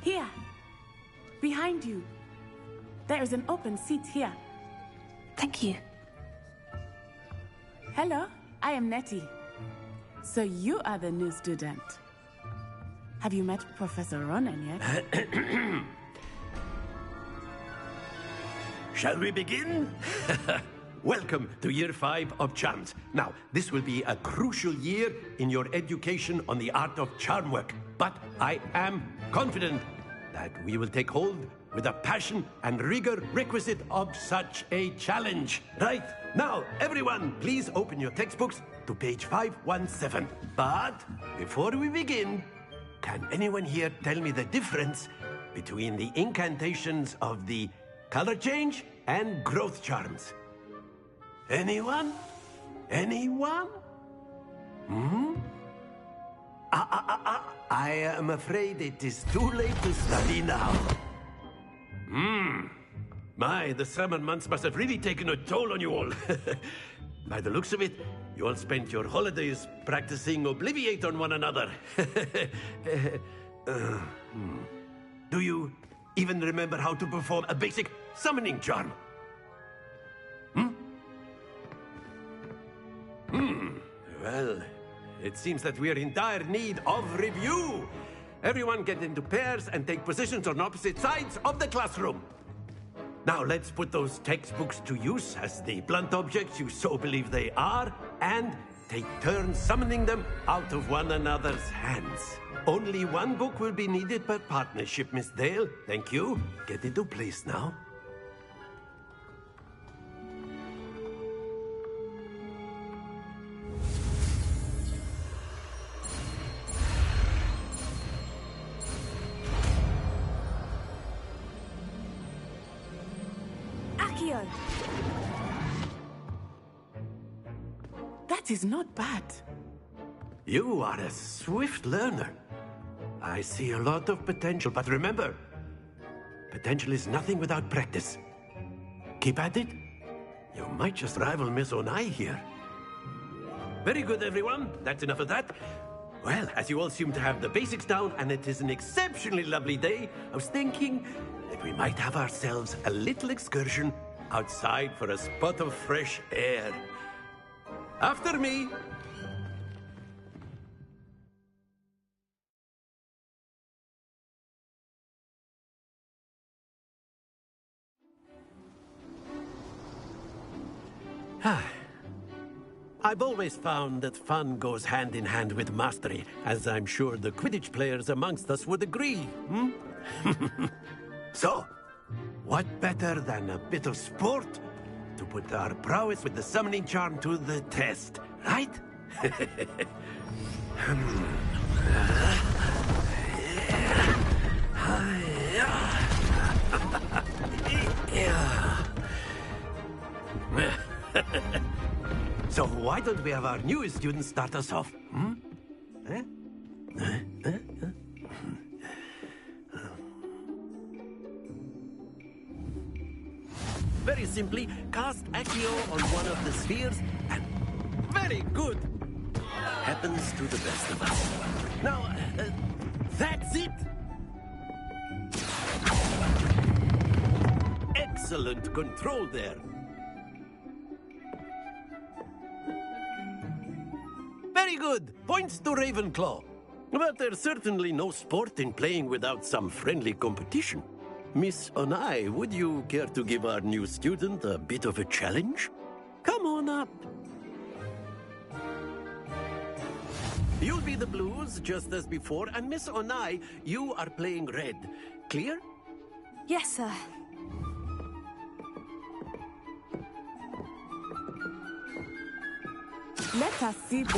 Here. Behind you. There is an open seat here. Thank you. Hello, I am Nettie. So you are the new student. Have you met Professor Ronan yet? Shall we begin? Welcome to Year 5 of Charms. Now, this will be a crucial year in your education on the art of charm work. But I am confident that we will take hold with the passion and rigor requisite of such a challenge. Right, now, everyone, please open your textbooks to page 517. But before we begin, can anyone here tell me the difference between the incantations of the color change and growth charms? Anyone? Anyone? I am afraid it is too late to study now. My, the summer months must have really taken a toll on you all. By the looks of it, you all spent your holidays practicing Obliviate on one another. Do you even remember how to perform a basic summoning charm? Well, it seems that we are in dire need of review. Everyone get into pairs and take positions on opposite sides of the classroom. Now let's put those textbooks to use as the blunt objects you so believe they are, and take turns summoning them out of one another's hands. Only one book will be needed per partnership, Miss Dale. Thank you. Get into place now. That is not bad. You are a swift learner. I see a lot of potential, but remember, potential is nothing without practice. Keep at it. You might just rival Miss Onai here. Very good, everyone. That's enough of that. Well, as you all seem to have the basics down, and it is an exceptionally lovely day, I was thinking that we might have ourselves a little excursion outside for a spot of fresh air. After me. I've always found that fun goes hand in hand with mastery, as I'm sure the Quidditch players amongst us would agree. So, what better than a bit of sport to put our prowess with the summoning charm to the test, right? So why don't we have our newest student start us off? Very simply, cast Accio on one of the spheres, and very good! Happens to the best of us. Now, that's it! Excellent control there. Very good! Points to Ravenclaw. But there's certainly no sport in playing without some friendly competition. Miss Onai, would you care to give our new student a bit of a challenge? Come on up. You'll be the blues, just as before, and Miss Onai, you are playing red. Clear? Yes, sir. Let us see this.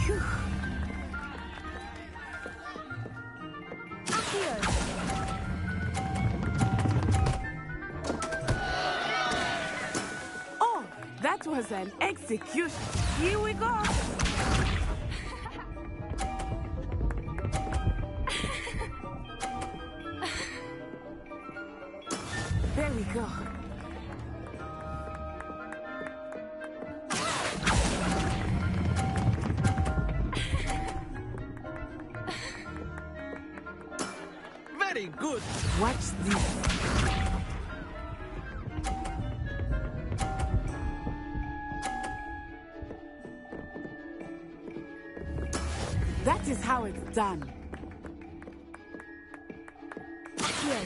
Phew. Here. Oh, that was an execution. Here we go. There we go. good. Watch this. That is how it's done. Here.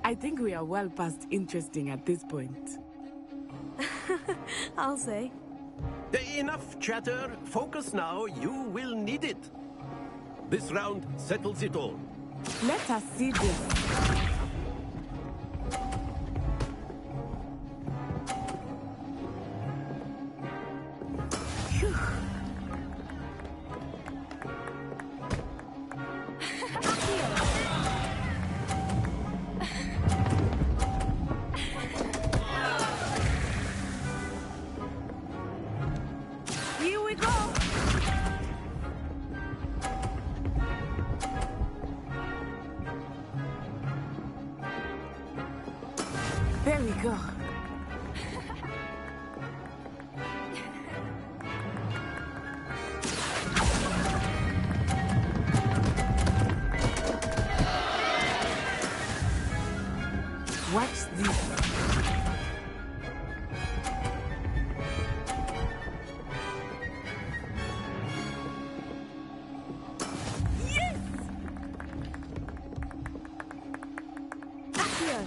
I think we are well past interesting at this point. I'll say. Enough chatter. Focus now. You will need it. This round settles it all. Let us see this. Phew. Here we go. There we go. Watch this. Yes! Here.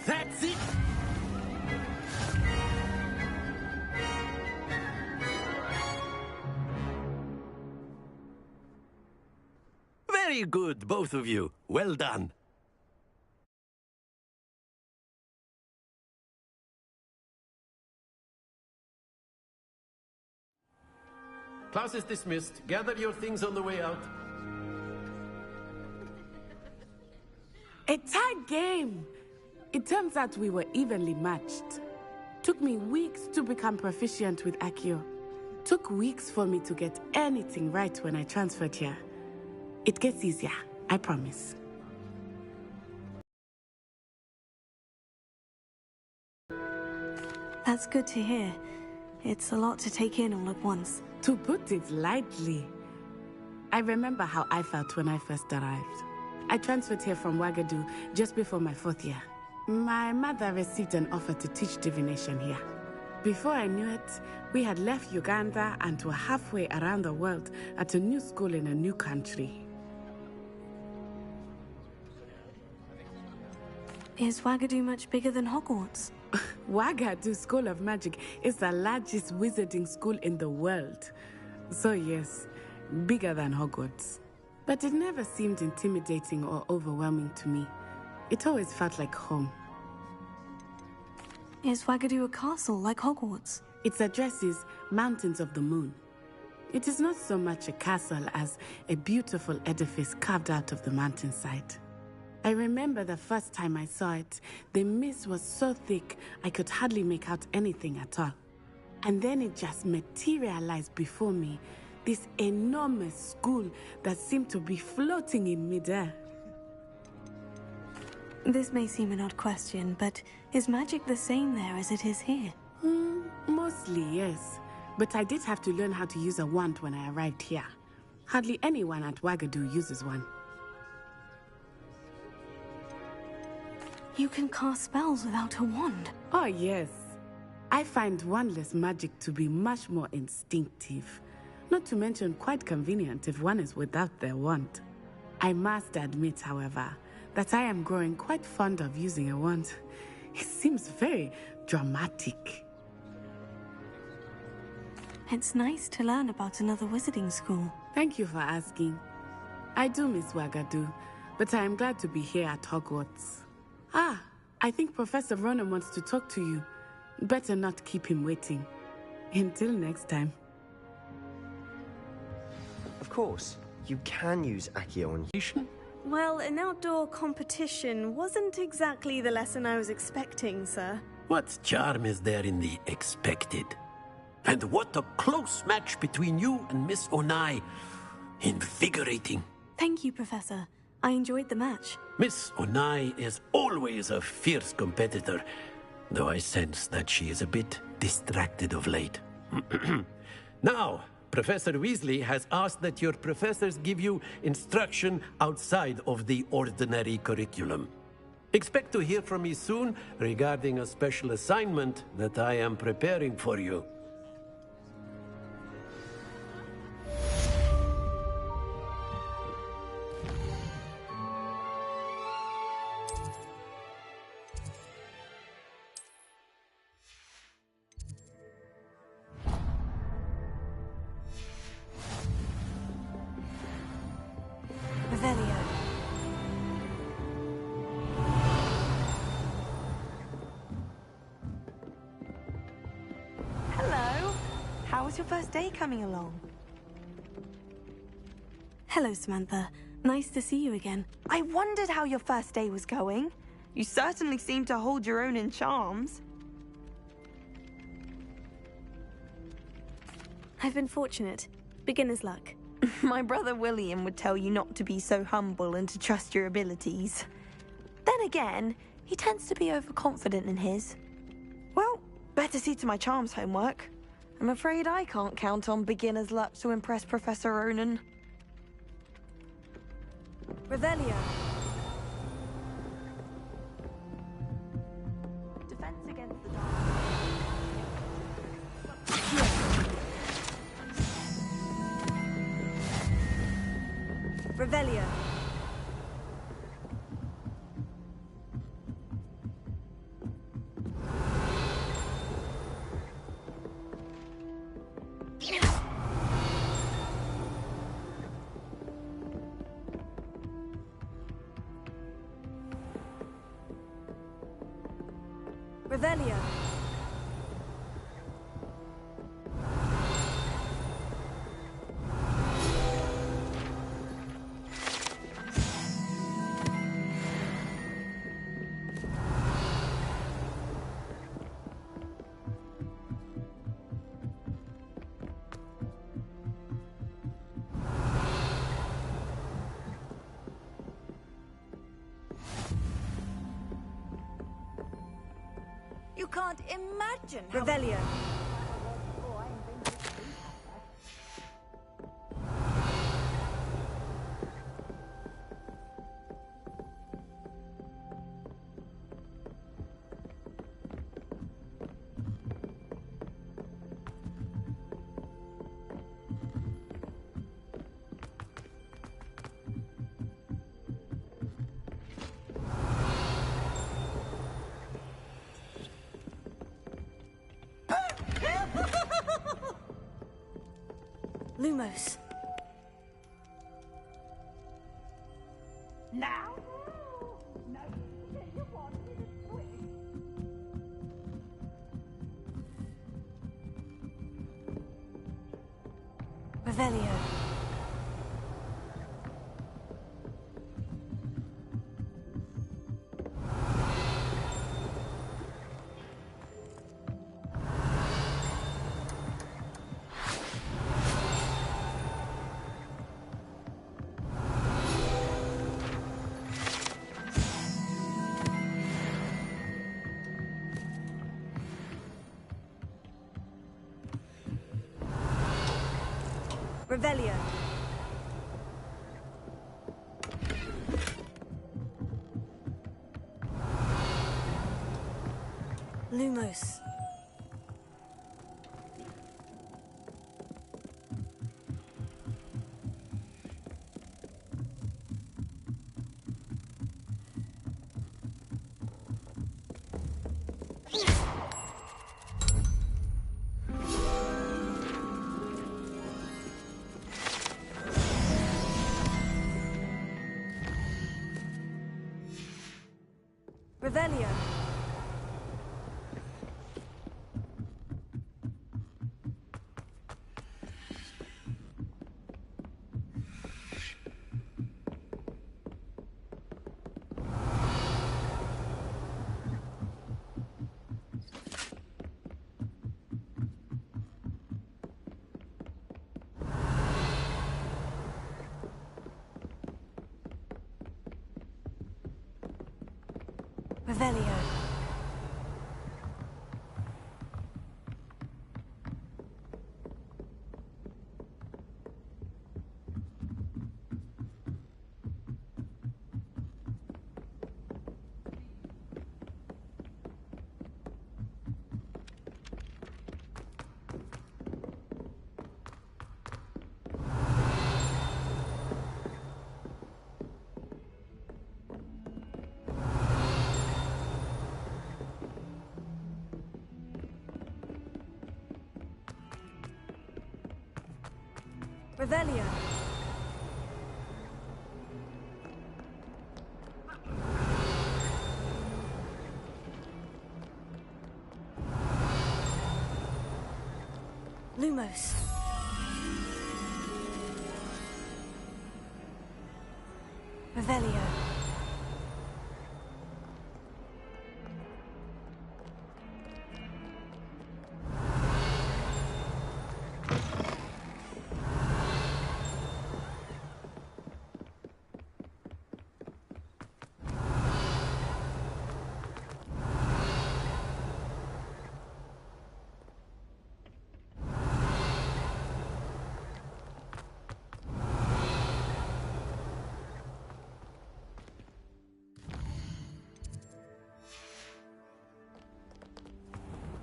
That's it. Very good, both of you. Well done. Class is dismissed. Gather your things on the way out. A tight game. It turns out we were evenly matched. Took me weeks to become proficient with Accio. Took weeks for me to get anything right when I transferred here. It gets easier, I promise. That's good to hear. It's a lot to take in all at once. To put it lightly, I remember how I felt when I first arrived. I transferred here from Ouagadougou just before my 4th year. My mother received an offer to teach divination here. Before I knew it, we had left Uganda and were halfway around the world at a new school in a new country. Is Ouagadougou much bigger than Hogwarts? Ouagadougou School of Magic is the largest wizarding school in the world. So yes, bigger than Hogwarts. But it never seemed intimidating or overwhelming to me. It always felt like home. Is Ouagadougou a castle like Hogwarts? Its address is Mountains of the Moon. It is not so much a castle as a beautiful edifice carved out of the mountainside. I remember the first time I saw it, the mist was so thick I could hardly make out anything at all. And then it just materialized before me, this enormous school that seemed to be floating in midair. This may seem an odd question, but is magic the same there as it is here? Mostly, yes. But I did have to learn how to use a wand when I arrived here. Hardly anyone at Ouagadougou uses one. You can cast spells without a wand. Oh, yes. I find wandless magic to be much more instinctive. Not to mention quite convenient if one is without their wand. I must admit, however, that I am growing quite fond of using a wand. It seems very dramatic. It's nice to learn about another wizarding school. Thank you for asking. I do miss Ouagadougou, but I am glad to be here at Hogwarts. Ah, I think Professor Ronan wants to talk to you. Better not keep him waiting. Until next time. Of course, you can use Accio on Well, an outdoor competition wasn't exactly the lesson I was expecting, sir. What charm is there in the expected? And what a close match between you and Miss Onai. Invigorating. Thank you, Professor. I enjoyed the match. Miss Onai is always a fierce competitor, though I sense that she is a bit distracted of late. Now, Professor Weasley has asked that your professors give you instruction outside of the ordinary curriculum. Expect to hear from me soon regarding a special assignment that I am preparing for you. Revelio. Hello. How was your first day coming along? Hello, Samantha. Nice to see you again. I wondered how your first day was going. You certainly seem to hold your own in charms. I've been fortunate. Beginner's luck. My brother William would tell you not to be so humble and to trust your abilities. Then again, he tends to be overconfident in his. Well, better see to my charms homework. I'm afraid I can't count on beginner's luck to impress Professor Ronan. Revelio. Defense against the dark. Revelio. Revelio. You can't imagine how... Revelio. Lumos. Now? No, you wanted a twig. Revelio. Revelio. Lumos. Revelio. Revelio. Revelio. Lumos. Revelio.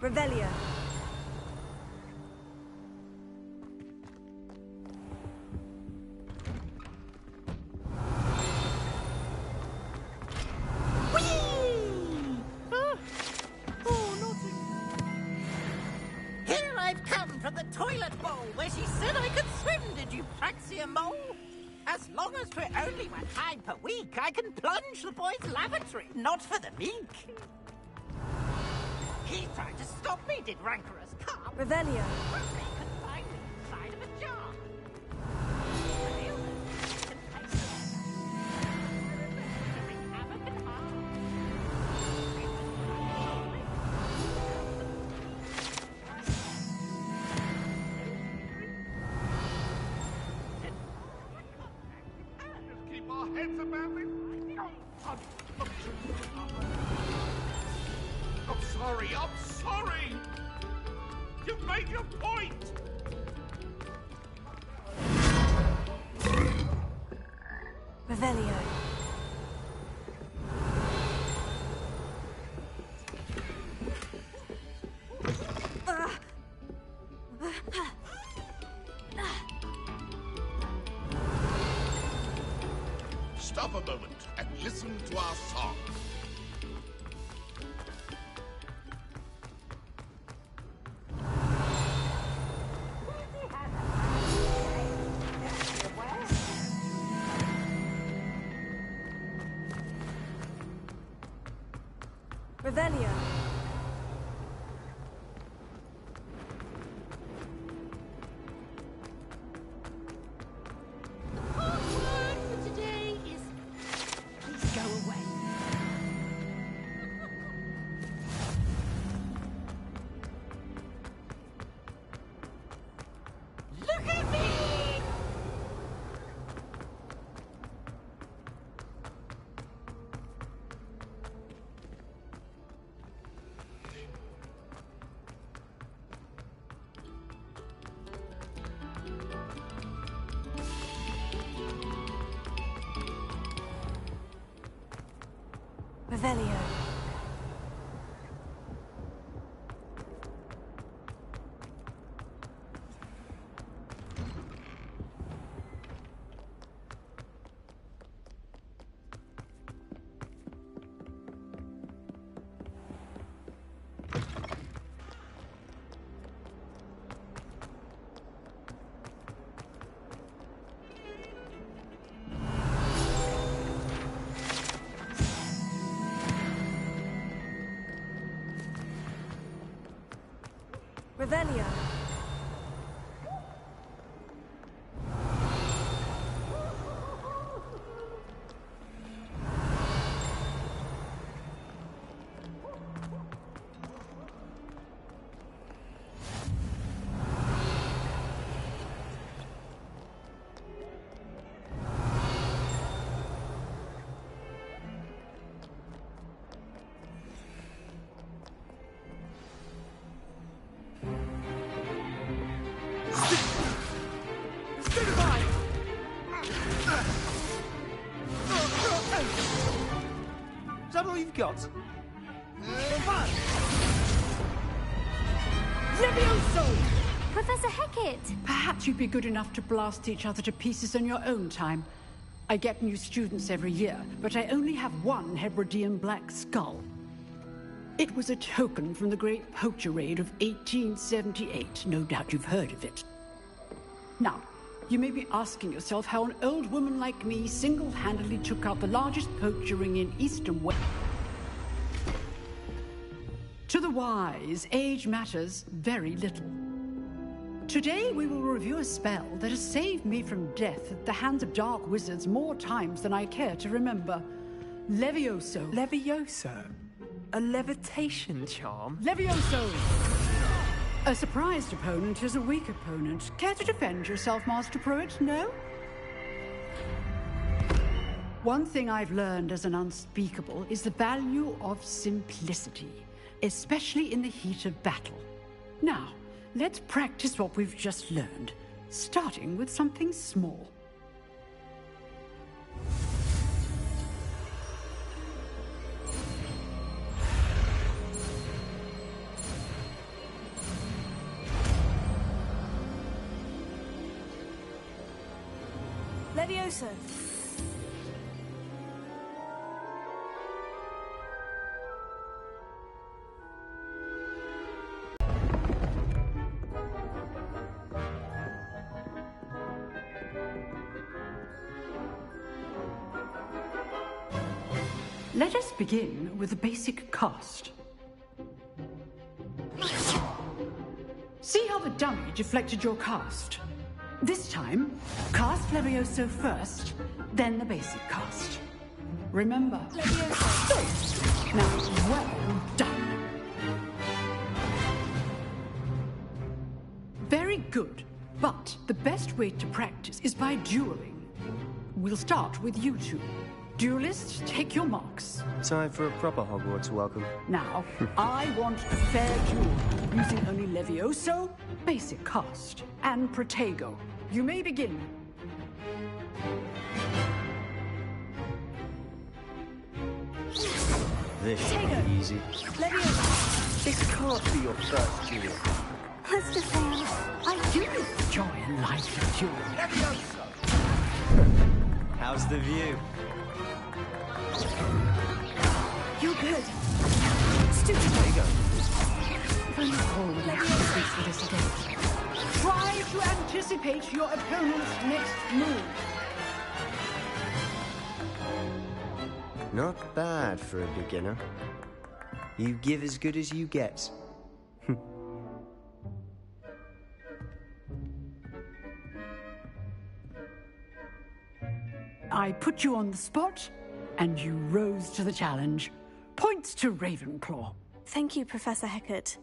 Revelio. Here I've come from the toilet bowl where she said I could swim, did you Praxia mole? As long as for only 1 time per week, I can plunge the boy's lavatory, not for the meek. He tried to stop me, did rancorous carp. Revelio. But me confined me inside of a jar. The illness can taste it. Doing havoc and harm. Just keep our heads about it. I'm sorry. You've made your point. Revelio. Stop a moment and listen to our song. Revelio. The password for today is please go away. Look at me! Revelio. Revelio. that all you've got? Levioso! Professor Hecat! Perhaps you'd be good enough to blast each other to pieces on your own time. I get new students every year, but I only have one Hebridean black skull. It was a token from the Great Poacher Raid of 1878. No doubt you've heard of it. Now, you may be asking yourself how an old woman like me single-handedly took out the largest poacher ring in East and West. To the wise, age matters very little. Today we will review a spell that has saved me from death at the hands of dark wizards more times than I care to remember. Levioso. Levioso? A levitation charm? Levioso! A surprised opponent is a weak opponent. Care to defend yourself, Master Pruitt? No? One thing I've learned as an unspeakable is the value of simplicity, especially in the heat of battle. Now, let's practice what we've just learned, starting with something small. Levioso. Let us begin with the basic cast. See how the dummy deflected your cast? This time, cast Levioso first, then the basic cast. Remember, Levioso. Now, well done. Very good, but the best way to practice is by dueling. We'll start with you two. Duelists, take your marks. Time for a proper Hogwarts welcome. Now, I want a fair duel, using only Levioso, basic cast, and Protego. You may begin. This should be easy. Levioso. This can't be your first duel. Let's just say I do enjoy a lively duel. How's the view? you're good. Stupid. There you go. If only Paul would let me speak for this again. Try to anticipate your opponent's next move. Not bad for a beginner. You give as good as you get. I put you on the spot, and you rose to the challenge. Points to Ravenclaw. Thank you, Professor Hecat.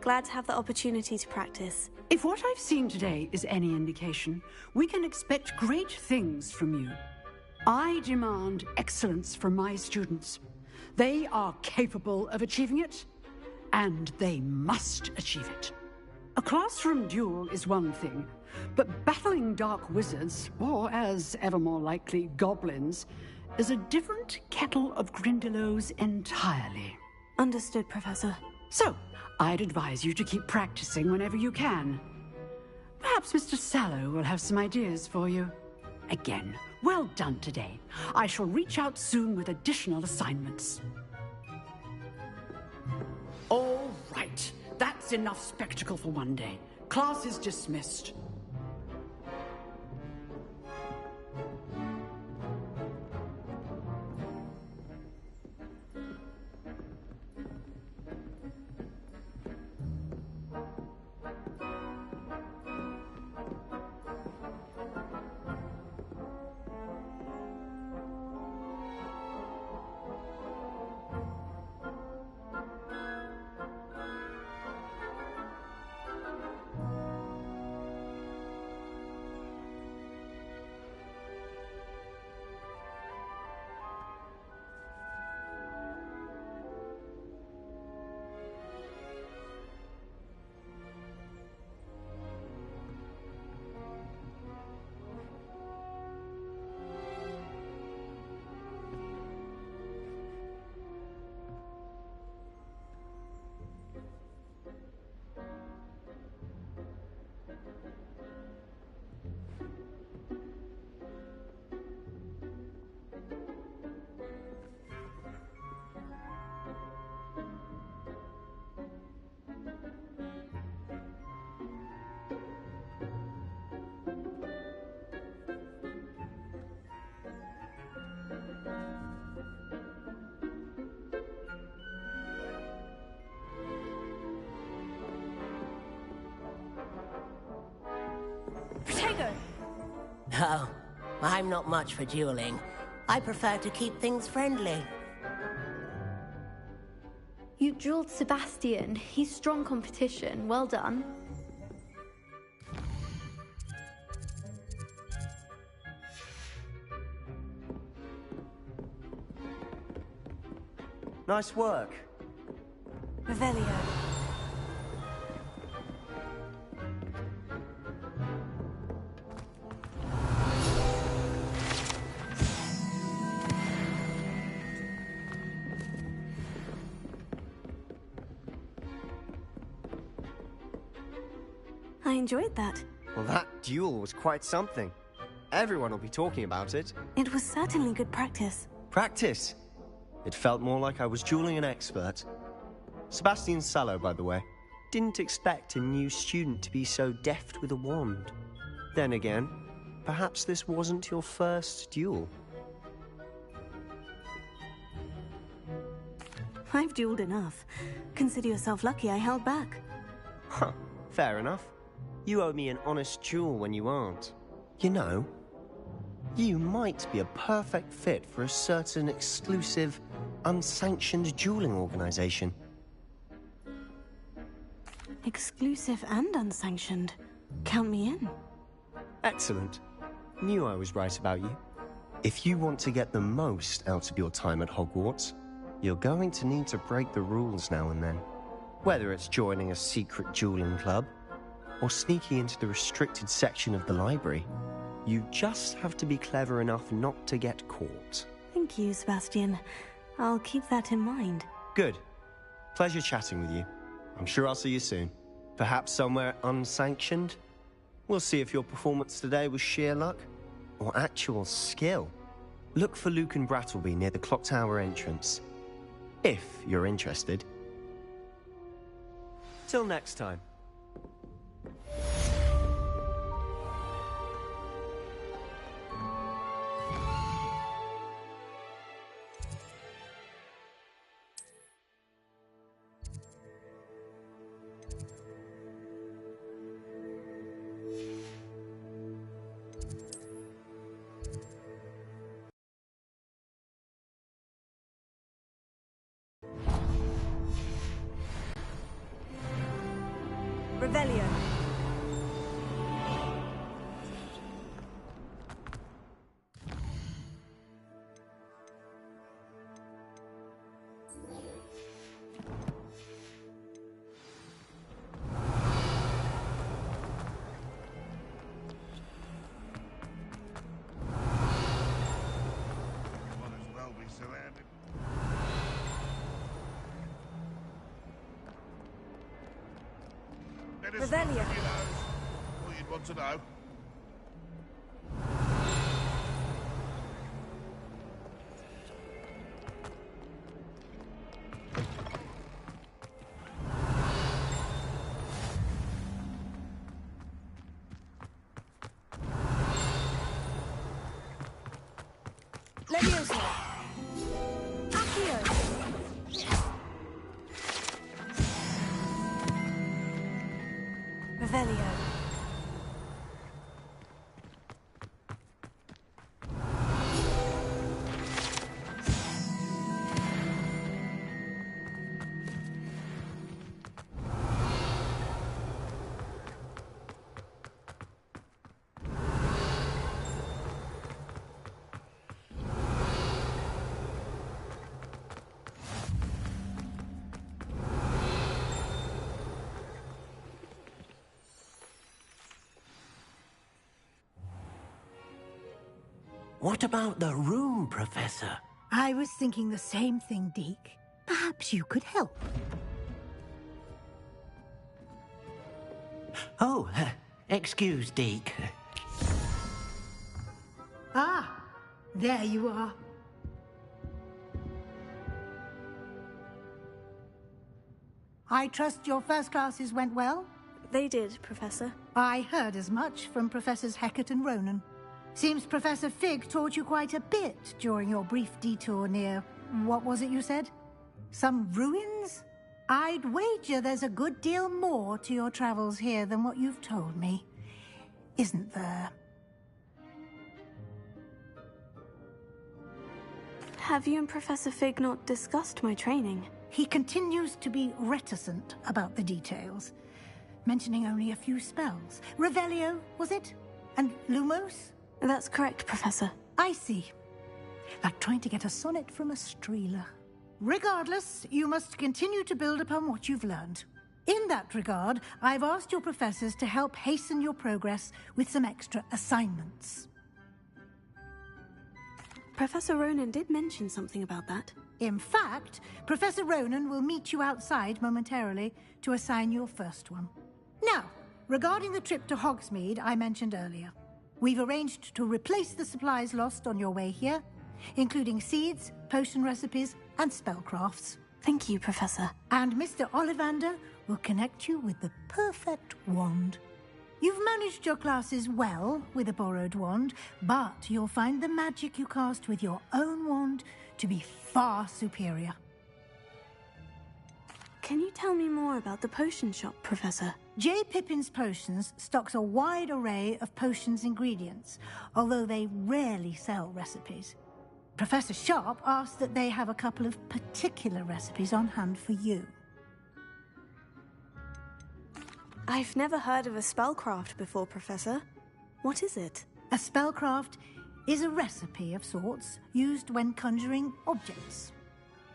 Glad to have the opportunity to practice. If what I've seen today is any indication, we can expect great things from you. I demand excellence from my students. They are capable of achieving it, and they must achieve it. A classroom duel is one thing, but battling dark wizards, or as ever more likely, goblins, is a different kettle of Grindylows entirely. Understood, Professor. So, I'd advise you to keep practicing whenever you can. Perhaps Mr. Sallow will have some ideas for you. Again, well done today. I shall reach out soon with additional assignments. All right. That's enough spectacle for one day. Class is dismissed. No, I'm not much for dueling. I prefer to keep things friendly. You dueled Sebastian. He's strong competition. Well done. Nice work. Revelio. I enjoyed that. Well, that duel was quite something. Everyone will be talking about it. It was certainly good practice. Practice? It felt more like I was dueling an expert. Sebastian Sallow, by the way. Didn't expect a new student to be so deft with a wand. Then again, perhaps this wasn't your first duel. I've dueled enough. Consider yourself lucky I held back. Huh, fair enough. You owe me an honest duel when you aren't. You know, you might be a perfect fit for a certain exclusive, unsanctioned dueling organization. Exclusive and unsanctioned. Count me in. Excellent. Knew I was right about you. If you want to get the most out of your time at Hogwarts, you're going to need to break the rules now and then. Whether it's joining a secret dueling club, or sneaking into the restricted section of the library, you just have to be clever enough not to get caught. Thank you, Sebastian. I'll keep that in mind. Good. Pleasure chatting with you. I'm sure I'll see you soon. Perhaps somewhere unsanctioned? We'll see if your performance today was sheer luck or actual skill. Look for Luke and Brattleby near the clock tower entrance, if you're interested. Till next time. Revelio. Revelio. All you'd want to know. Leviosa. Accio. Revelio. What about the room, Professor? I was thinking the same thing, Deke. Perhaps you could help. Oh, excuse, Deke. Ah, there you are. I trust your first classes went well? They did, Professor. I heard as much from Professors Hecat and Ronan. Seems Professor Fig taught you quite a bit during your brief detour near... what was it you said? Some ruins? I'd wager there's a good deal more to your travels here than what you've told me. Isn't there? Have you and Professor Fig not discussed my training? He continues to be reticent about the details, mentioning only a few spells. Revelio, was it? And Lumos? That's correct, Professor. I see. Like trying to get a sonnet from a streeler. Regardless, you must continue to build upon what you've learned. In that regard, I've asked your professors to help hasten your progress with some extra assignments. Professor Ronan did mention something about that. In fact, Professor Ronan will meet you outside momentarily to assign your first one. Now, regarding the trip to Hogsmeade I mentioned earlier, we've arranged to replace the supplies lost on your way here, including seeds, potion recipes, and spellcrafts. Thank you, Professor. And Mr. Ollivander will connect you with the perfect wand. You've managed your classes well with a borrowed wand, but you'll find the magic you cast with your own wand to be far superior. Can you tell me more about the potion shop, Professor? J. Pippin's Potions stocks a wide array of potions ingredients, although they rarely sell recipes. Professor Sharp asked that they have a couple of particular recipes on hand for you. I've never heard of a spellcraft before, Professor. What is it? A spellcraft is a recipe of sorts used when conjuring objects.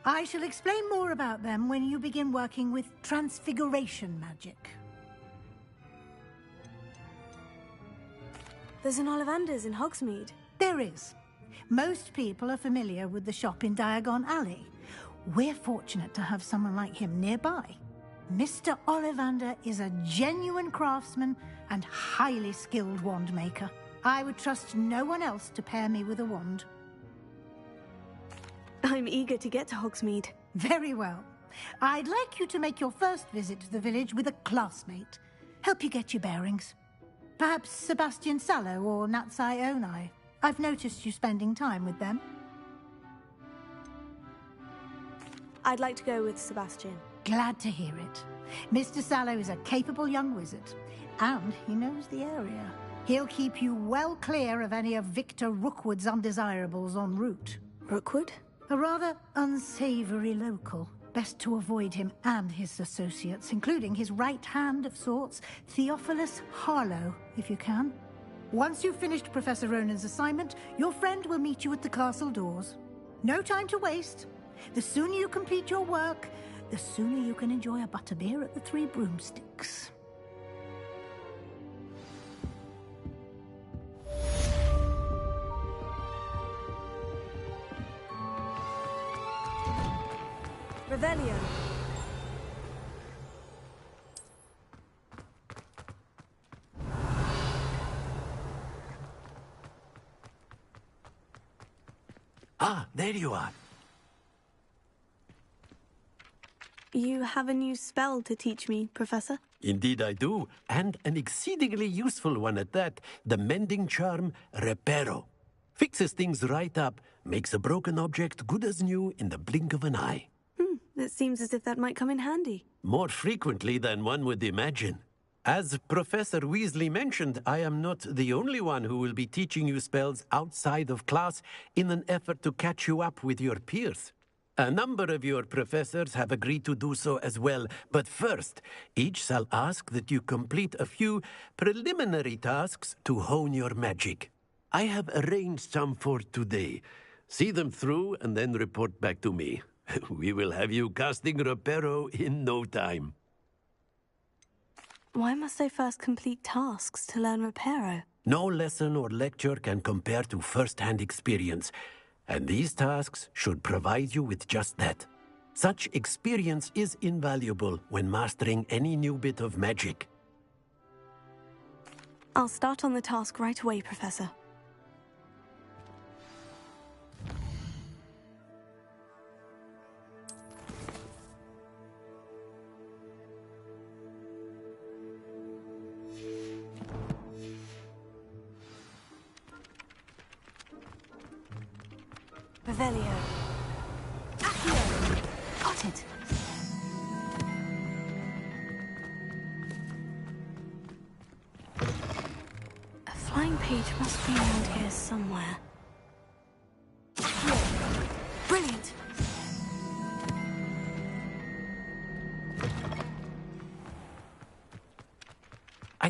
I shall explain more about them when you begin working with transfiguration magic. There's an Ollivander's in Hogsmeade. There is. Most people are familiar with the shop in Diagon Alley. We're fortunate to have someone like him nearby. Mr. Ollivander is a genuine craftsman and highly skilled wand maker. I would trust no one else to pair me with a wand. I'm eager to get to Hogsmeade. Very well. I'd like you to make your first visit to the village with a classmate. Help you get your bearings. Perhaps Sebastian Sallow or Natsai Onai. I've noticed you spending time with them. I'd like to go with Sebastian. Glad to hear it. Mr. Sallow is a capable young wizard, and he knows the area. He'll keep you well clear of any of Victor Rookwood's undesirables en route. Rookwood? A rather unsavory local. Best to avoid him and his associates, including his right hand of sorts, Theophilus Harlow, if you can. Once you've finished Professor Ronan's assignment, your friend will meet you at the castle doors. No time to waste. The sooner you complete your work, the sooner you can enjoy a butterbeer at the Three Broomsticks. Revelio. Ah, there you are. You have a new spell to teach me, Professor? Indeed I do, and an exceedingly useful one at that. The mending charm, Reparo. Fixes things right up, makes a broken object good as new in the blink of an eye. It seems as if that might come in handy. More frequently than one would imagine. As Professor Weasley mentioned, I am not the only one who will be teaching you spells outside of class in an effort to catch you up with your peers. A number of your professors have agreed to do so as well, but first, each shall ask that you complete a few preliminary tasks to hone your magic. I have arranged some for today. See them through and then report back to me. We will have you casting Reparo in no time. Why must I first complete tasks to learn Reparo? No lesson or lecture can compare to first-hand experience, and these tasks should provide you with just that. Such experience is invaluable when mastering any new bit of magic. I'll start on the task right away, Professor. Revelio. Accio. Got it. A flying page must be around here somewhere. Accio.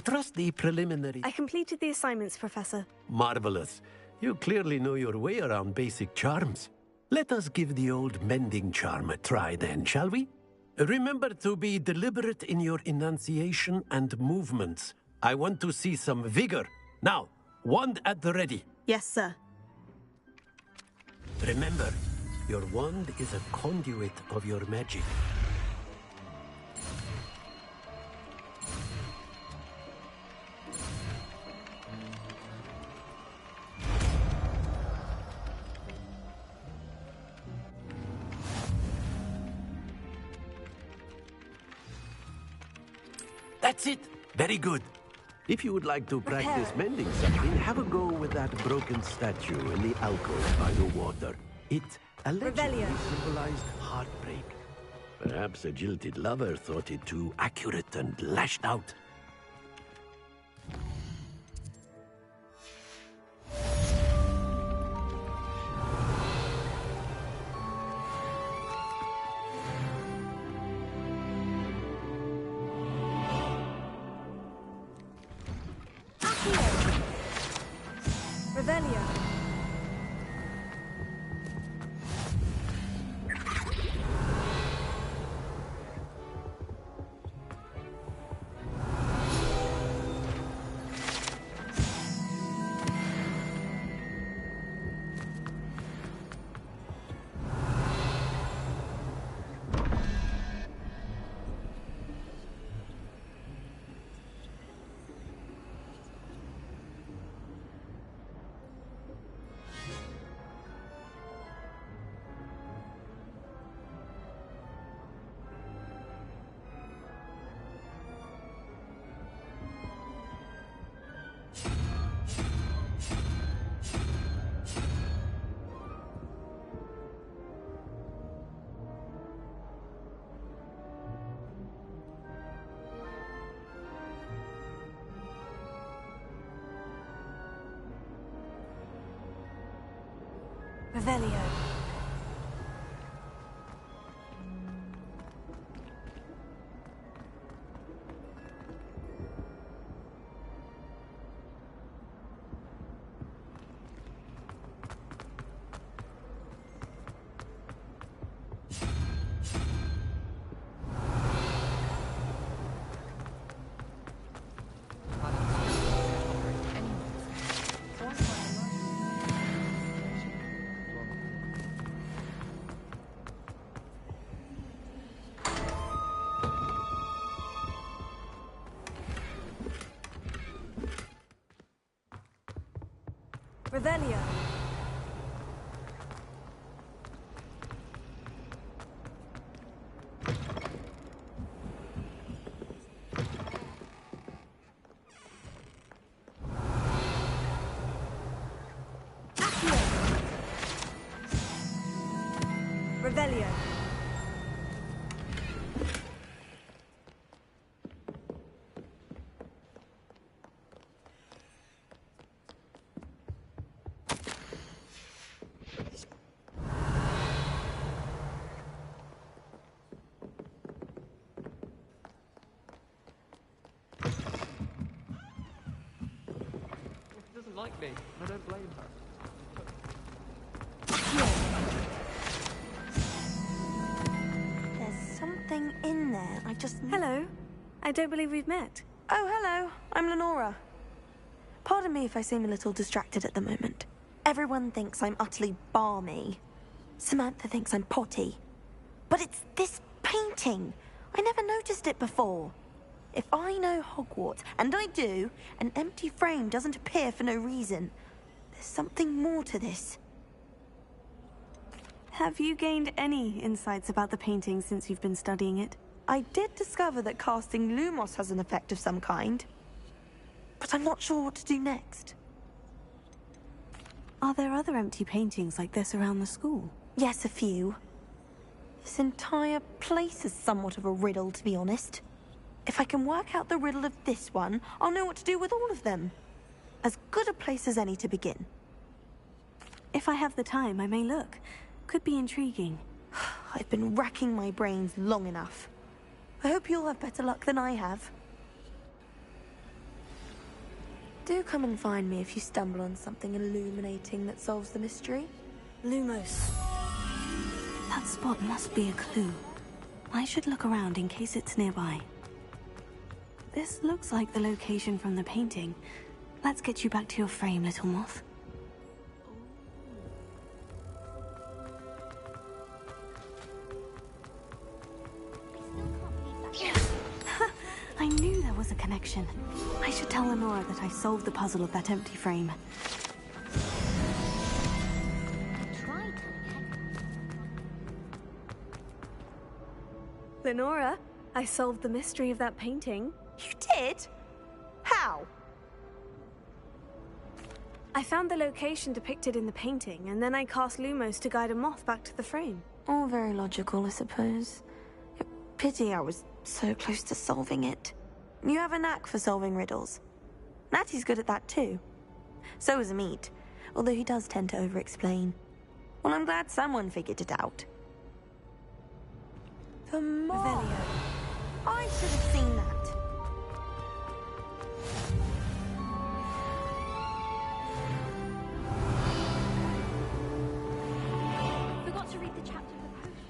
trust the preliminary... I completed the assignments, Professor. Marvelous. You clearly know your way around basic charms. Let us give the old mending charm a try then, shall we? Remember to be deliberate in your enunciation and movements. I want to see some vigor. Now, wand at the ready. Yes, sir. Remember, your wand is a conduit of your magic. That's it. Very good. If you would like to practice mending something, have a go with that broken statue in the alcove by the water. It allegedly symbolized heartbreak. Perhaps a jilted lover thought it too accurate and lashed out. Revelio. Revelio. Revelio. Revelio. She doesn't like me, and I don't blame her. There's something in there. I just... Hello. I don't believe we've met. Oh, hello. I'm Lenora. Pardon me if I seem a little distracted at the moment. Everyone thinks I'm utterly balmy. Samantha thinks I'm potty. But it's this painting. I never noticed it before. If I know Hogwarts, and I do, an empty frame doesn't appear for no reason. There's something more to this. Have you gained any insights about the painting since you've been studying it? I did discover that casting Lumos has an effect of some kind. But I'm not sure what to do next. Are there other empty paintings like this around the school? Yes, a few. This entire place is somewhat of a riddle, to be honest. If I can work out the riddle of this one, I'll know what to do with all of them. As good a place as any to begin. If I have the time, I may look. Could be intriguing. I've been racking my brains long enough. I hope you'll have better luck than I have. Do come and find me if you stumble on something illuminating that solves the mystery. Lumos. That spot must be a clue. I should look around in case it's nearby. This looks like the location from the painting. Let's get you back to your frame, little moth. I knew there was a connection. I should tell Lenora that I solved the puzzle of that empty frame. Lenora, I solved the mystery of that painting. You did? How? I found the location depicted in the painting, and then I cast Lumos to guide a moth back to the frame. All very logical, I suppose. Pity I was so close to solving it. You have a knack for solving riddles. Natty's good at that too. So is Amit, although he does tend to over-explain. Well, I'm glad someone figured it out. The moth! I should have seen that. Forgot to read the chapter of the potion.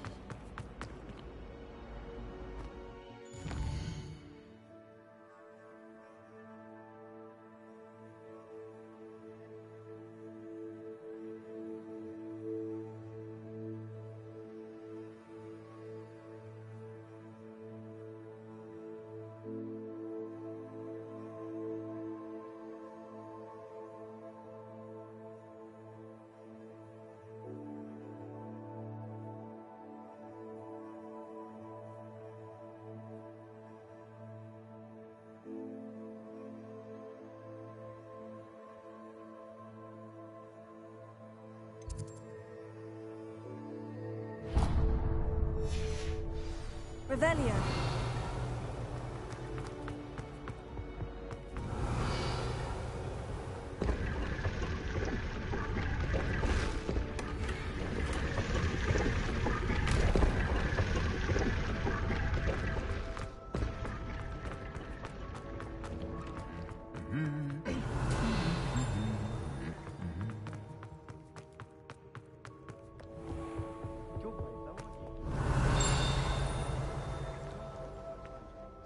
Revelio.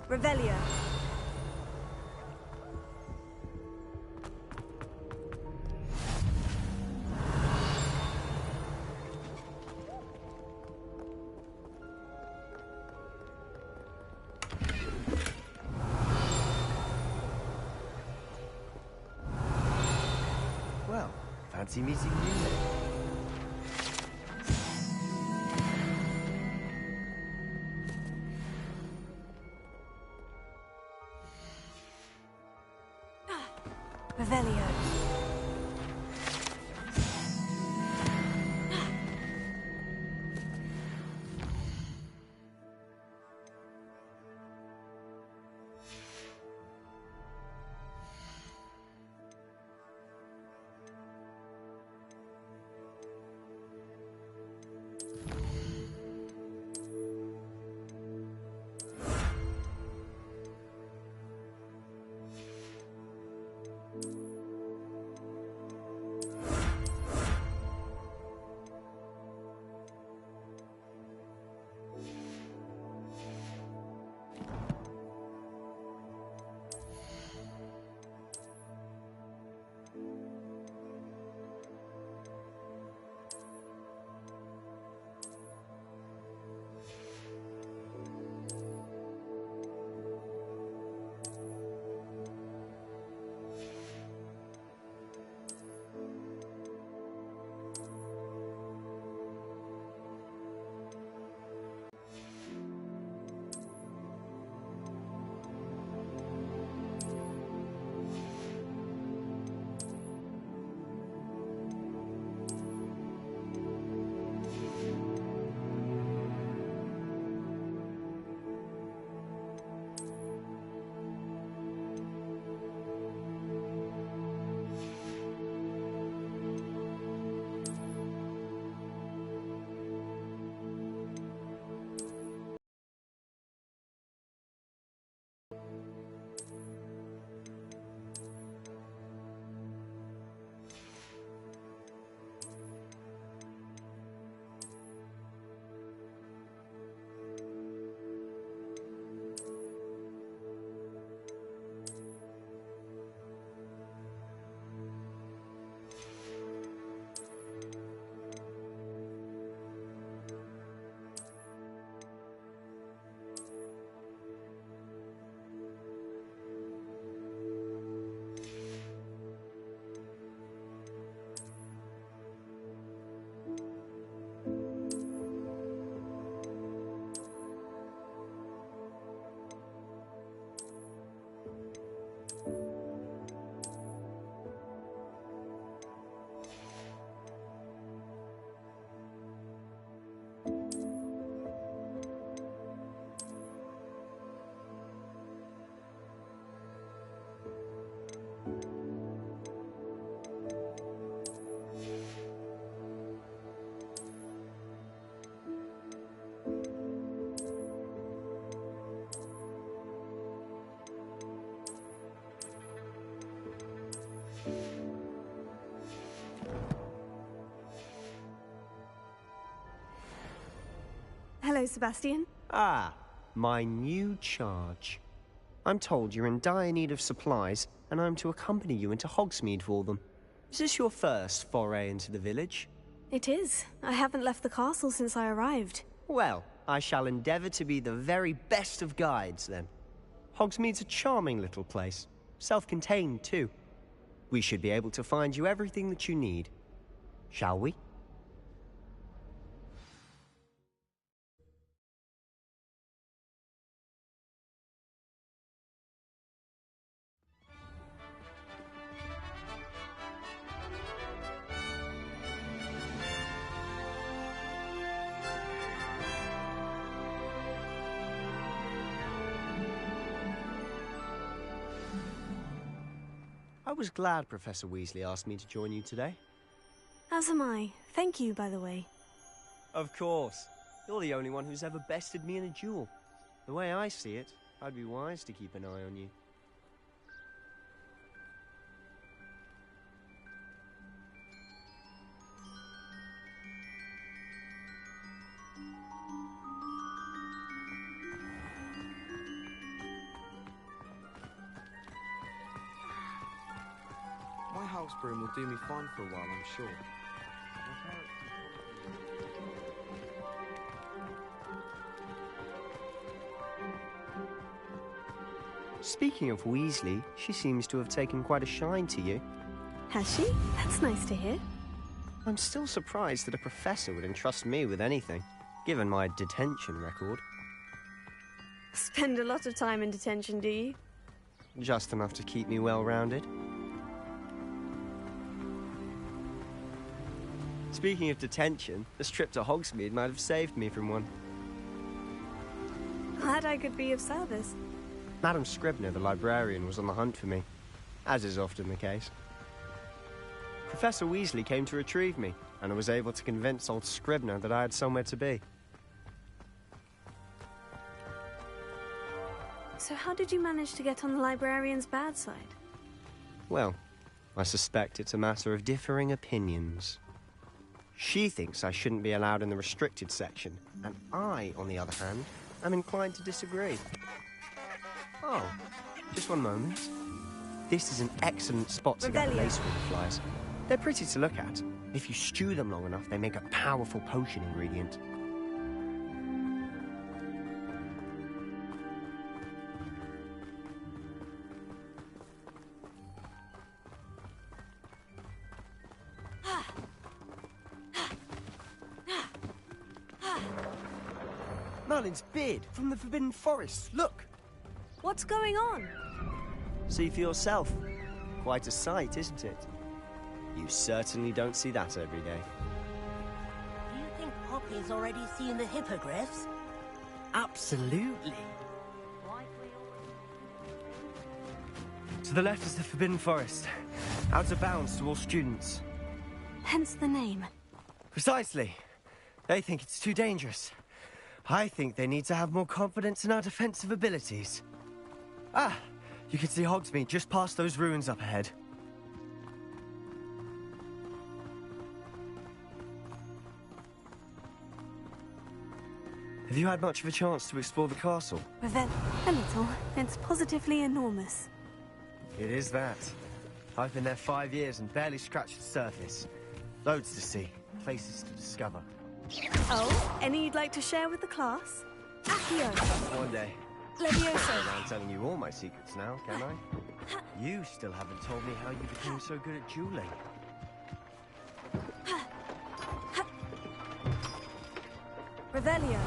Revelio. Well, fancy meeting you then. Revelio. Hello, Sebastian. Ah, my new charge. I'm told you're in dire need of supplies, and I'm to accompany you into Hogsmeade for them. Is this your first foray into the village? It is. I haven't left the castle since I arrived. Well, I shall endeavour to be the very best of guides, then. Hogsmeade's a charming little place. Self-contained, too. We should be able to find you everything that you need. Shall we? I was glad Professor Weasley asked me to join you today. As am I. Thank you, by the way. Of course. You're the only one who's ever bested me in a duel. The way I see it, I'd be wise to keep an eye on you. My house broom will do me fine for a while, I'm sure. Speaking of Weasley, she seems to have taken quite a shine to you. Has she? That's nice to hear. I'm still surprised that a professor would entrust me with anything, given my detention record. Spend a lot of time in detention, do you? Just enough to keep me well-rounded. Speaking of detention, this trip to Hogsmeade might have saved me from one. Glad I could be of service. Madam Scribner, the librarian, was on the hunt for me, as is often the case. Professor Weasley came to retrieve me, and I was able to convince old Scribner that I had somewhere to be. So how did you manage to get on the librarian's bad side? Well, I suspect it's a matter of differing opinions. She thinks I shouldn't be allowed in the restricted section, and I, on the other hand, am inclined to disagree. Oh, just one moment. This is an excellent spot to get the laceworm flies. They're pretty to look at. If you stew them long enough, they make a powerful potion ingredient. Merlin's beard from the Forbidden Forest. Look! What's going on? See for yourself. Quite a sight, isn't it? You certainly don't see that every day. Do you think Poppy's already seen the hippogriffs? Absolutely. To the left is the Forbidden Forest. Out of bounds to all students. Hence the name. Precisely. They think it's too dangerous. I think they need to have more confidence in our defensive abilities. Ah, you can see Hogsmeade just past those ruins up ahead. Have you had much of a chance to explore the castle? A little. It's positively enormous. It is that. I've been there 5 years and barely scratched the surface. Loads to see, places to discover. Oh, any you'd like to share with the class? Accio. One day. Levioso. I'm telling you all my secrets now, can I? You still haven't told me how you became so good at dueling. Revelio.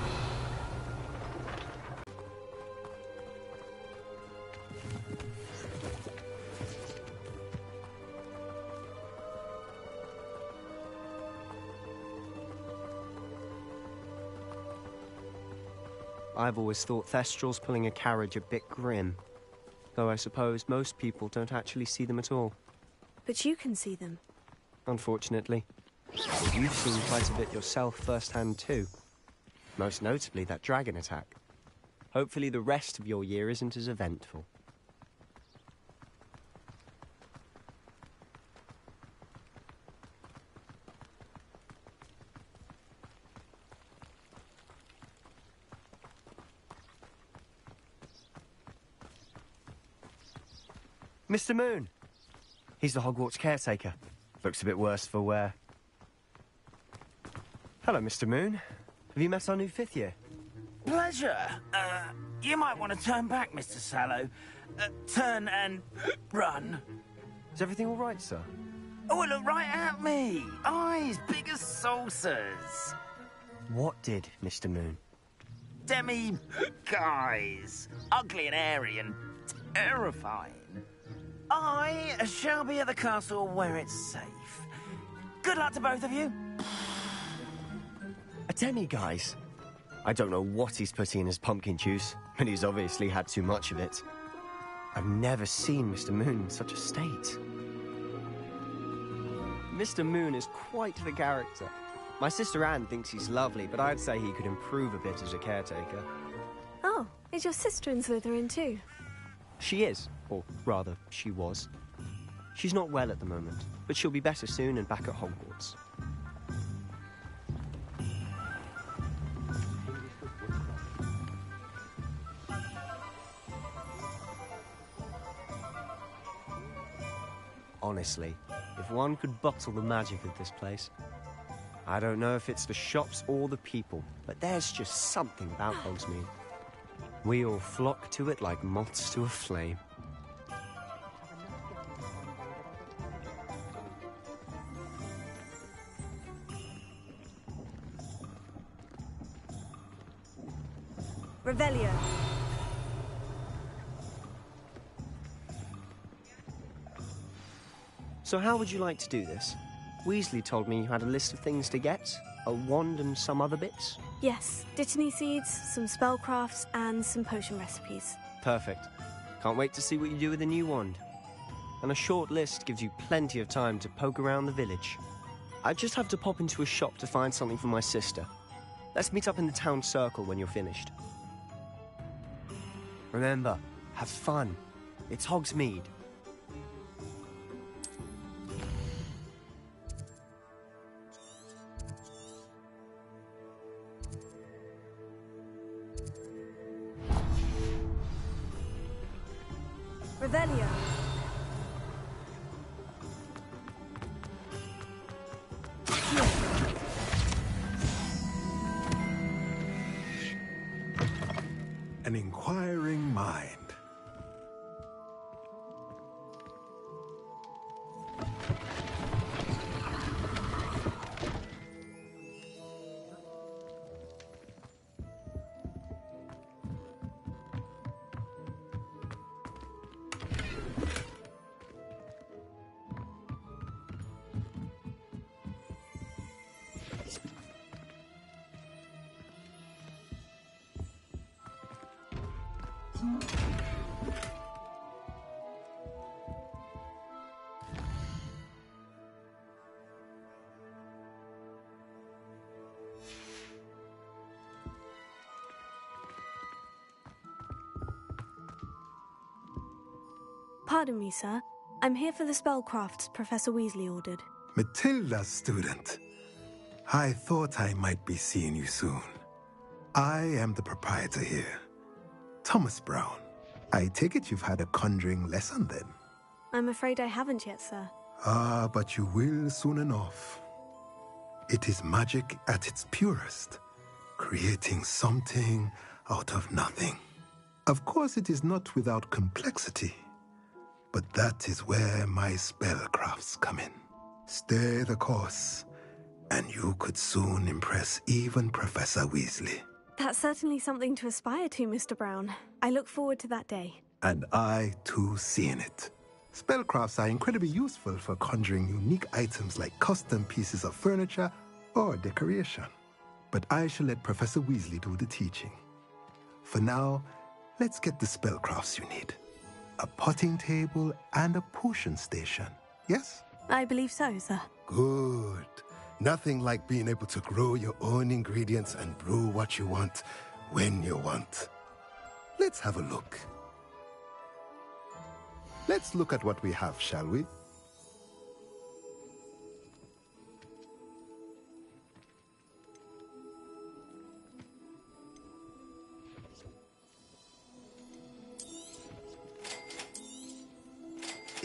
I've always thought Thestrals pulling a carriage a bit grim. Though I suppose most people don't actually see them at all. But you can see them. Unfortunately. You've seen quite a bit yourself firsthand too. Most notably that dragon attack. Hopefully the rest of your year isn't as eventful. Mr. Moon. He's the Hogwarts caretaker. Looks a bit worse for wear. Hello, Mr. Moon. Have you met our new 5th year? Pleasure. You might want to turn back, Mr. Sallow. Turn and run. Is everything all right, sir? Oh, look right at me. Eyes big as saucers. What did, Mr. Moon? Guys. Ugly and airy and terrifying. I shall be at the castle where it's safe. Good luck to both of you. A demi-guise? I don't know what he's putting in his pumpkin juice, but he's obviously had too much of it. I've never seen Mr. Moon in such a state. Mr. Moon is quite the character. My sister Anne thinks he's lovely, but I'd say he could improve a bit as a caretaker. Oh, is your sister in Slytherin too? She is, or rather, she was. She's not well at the moment, but she'll be better soon and back at Hogwarts. Honestly, if one could bottle the magic of this place. I don't know if it's the shops or the people, but there's just something about Hogsmeade. We all flock to it like moths to a flame. Revelio. So how would you like to do this? Weasley told me you had a list of things to get, a wand and some other bits. Yes, dittany seeds, some spellcrafts, and some potion recipes. Perfect. Can't wait to see what you do with the new wand. And a short list gives you plenty of time to poke around the village. I just have to pop into a shop to find something for my sister. Let's meet up in the town circle when you're finished. Remember, have fun. It's Hogsmeade. Revelio. An inquiring mind. Pardon me, sir. I'm here for the spellcrafts Professor Weasley ordered. Matilda, student. I thought I might be seeing you soon. I am the proprietor here, Thomas Brown. I take it you've had a conjuring lesson then? I'm afraid I haven't yet, sir. Ah, but you will soon enough. It is magic at its purest, creating something out of nothing. Of course, it is not without complexity, but that is where my spellcrafts come in. Stay the course, and you could soon impress even Professor Weasley. That's certainly something to aspire to, Mr. Brown. I look forward to that day. And I, too, seeing it. Spellcrafts are incredibly useful for conjuring unique items like custom pieces of furniture or decoration. But I shall let Professor Weasley do the teaching. For now, let's get the spellcrafts you need. A potting table and a potion station, yes? I believe so, sir. Good. Nothing like being able to grow your own ingredients and brew what you want when you want. Let's have a look. Let's look at what we have, shall we?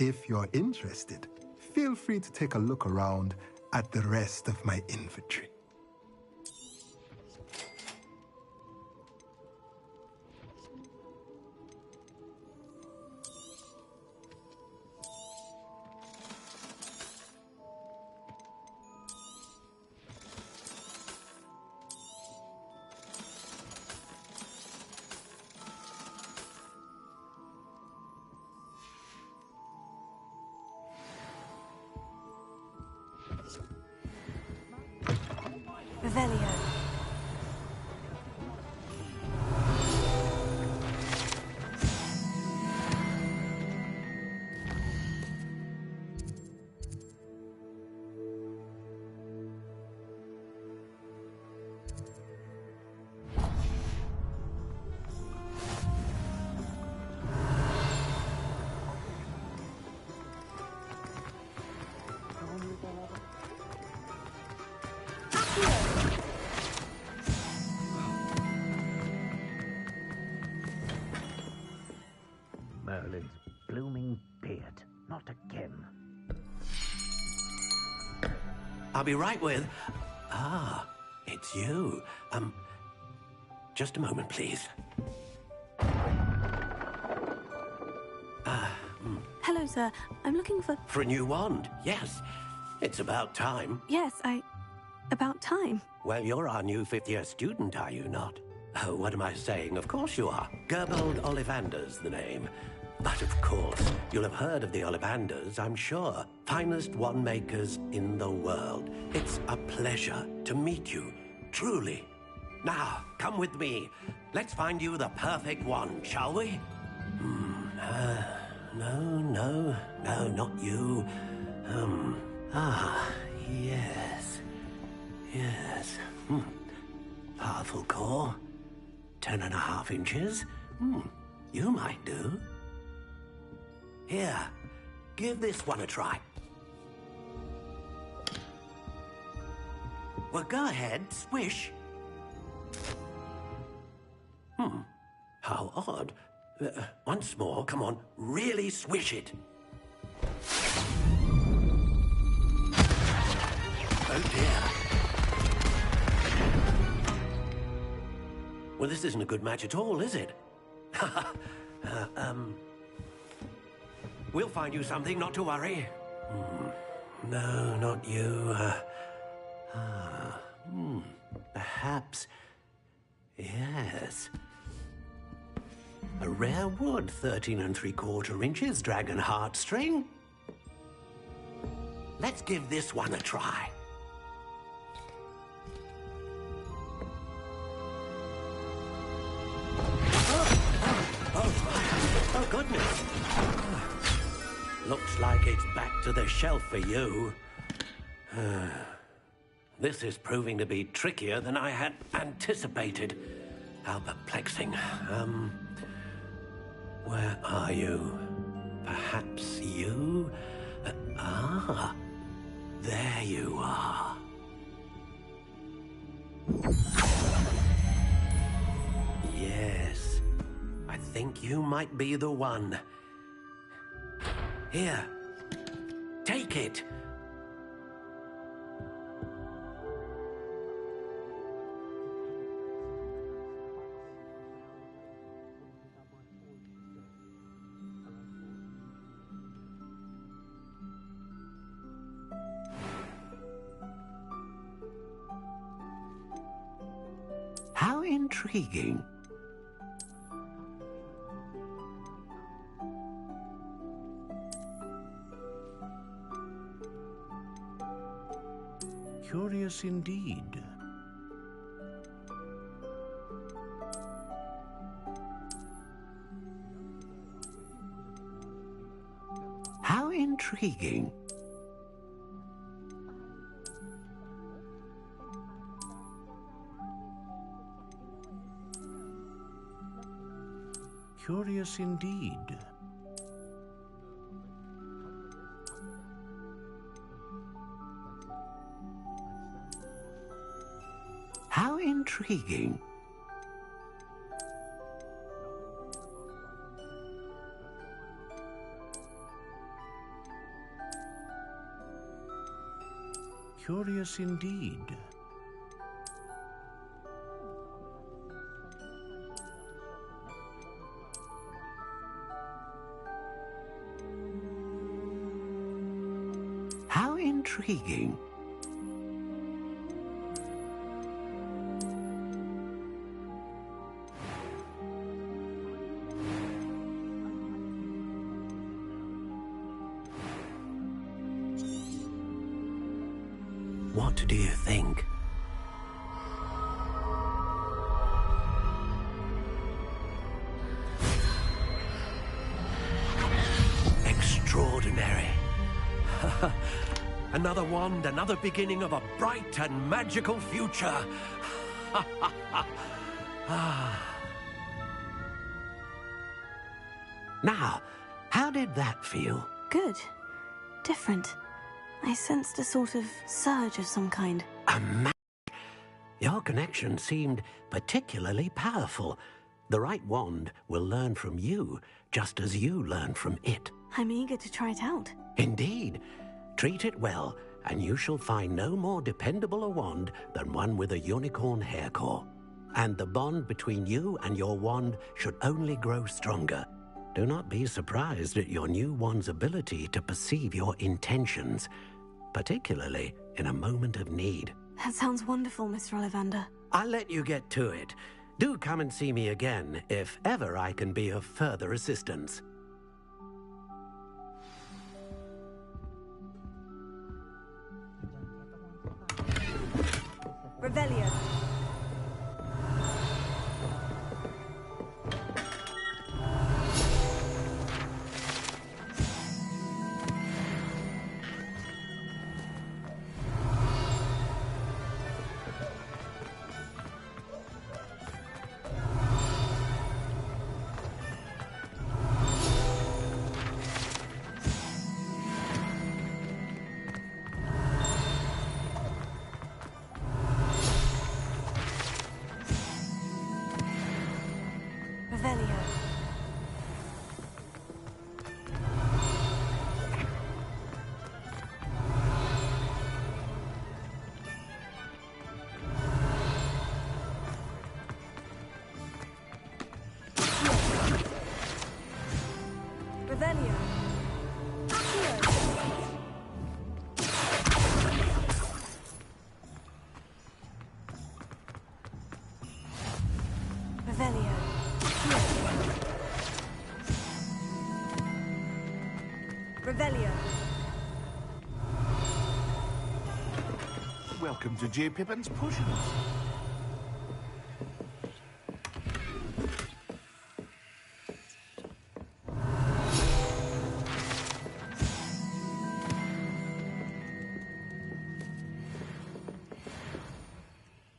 If you're interested, feel free to take a look around at the rest of my inventory. Revelio. Merlin's blooming beard. Not again. I'll be right with... Ah, it's you. Just a moment, please. Hello, sir. I'm looking for... For a new wand, yes. It's about time. Yes, about time. Well, you're our new fifth-year student, are you not? Oh, what am I saying? Of course you are. Gerbold Ollivander's the name. But of course, you'll have heard of the Ollivanders, I'm sure. Finest wand makers in the world. It's a pleasure to meet you, truly. Now, come with me. Let's find you the perfect wand, shall we? No, not you. Yes. Powerful core. 10.5 inches. You might do. Here, give this one a try. Well, go ahead, swish. How odd. Once more, come on, really swish it. Oh dear. Well, this isn't a good match at all, is it? We'll find you something, not to worry. No, not you. Perhaps... Yes. A rare wood, 13 3/4 inches, dragon heartstring. Let's give this one a try. Oh, goodness. Looks like it's back to the shelf for you. This is proving to be trickier than I had anticipated. How perplexing. Where are you? Perhaps you? There you are. Yes, I think you might be the one. Here, take it. How intriguing. Curious indeed. How intriguing. Curious indeed. How intriguing. Curious indeed. How intriguing. What do you think? Extraordinary. Another wand, another beginning of a bright and magical future. Now, how did that feel? Good. Different. I sensed a sort of surge of some kind. Your connection seemed particularly powerful. The right wand will learn from you, just as you learn from it. I'm eager to try it out. Indeed. Treat it well, and you shall find no more dependable a wand than one with a unicorn hair core. And the bond between you and your wand should only grow stronger. Do not be surprised at your new wand's ability to perceive your intentions, particularly in a moment of need. That sounds wonderful, Mr. Ollivander. I'll let you get to it. Do come and see me again if ever I can be of further assistance. Revelio. Revelio. Revelio. Revelio. Welcome to J. Pippin's Potions.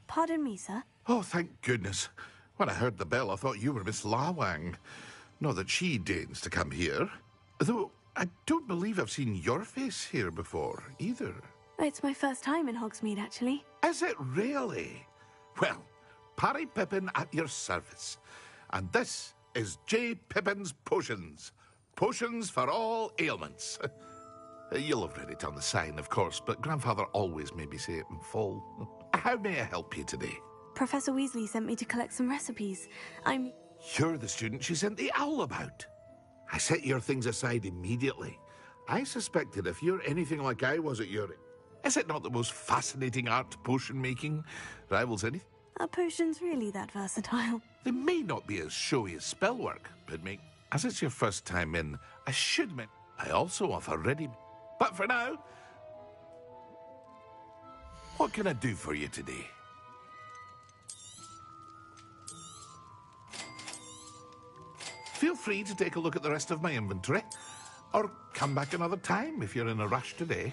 Pardon me, sir. Oh, thank goodness. When I heard the bell, I thought you were Miss Lawang. Not that she deigns to come here. Though I don't believe I've seen your face here before, either. It's my first time in Hogsmeade, actually. Is it really? Well, Parry Pippin at your service. And this is J. Pippin's Potions. Potions for all ailments. You'll have read it on the sign, of course, but Grandfather always made me say it in full. How may I help you today? Professor Weasley sent me to collect some recipes. You're the student she sent the owl about. I set your things aside immediately. I suspected if you're anything like I was at your... Is it not the most fascinating art potion making? Rivals anything? Are potions really that versatile? They may not be as showy as spellwork, but as it's your first time in, I should admit, I also offer ready... But for now, what can I do for you today? Feel free to take a look at the rest of my inventory, or come back another time if you're in a rush today.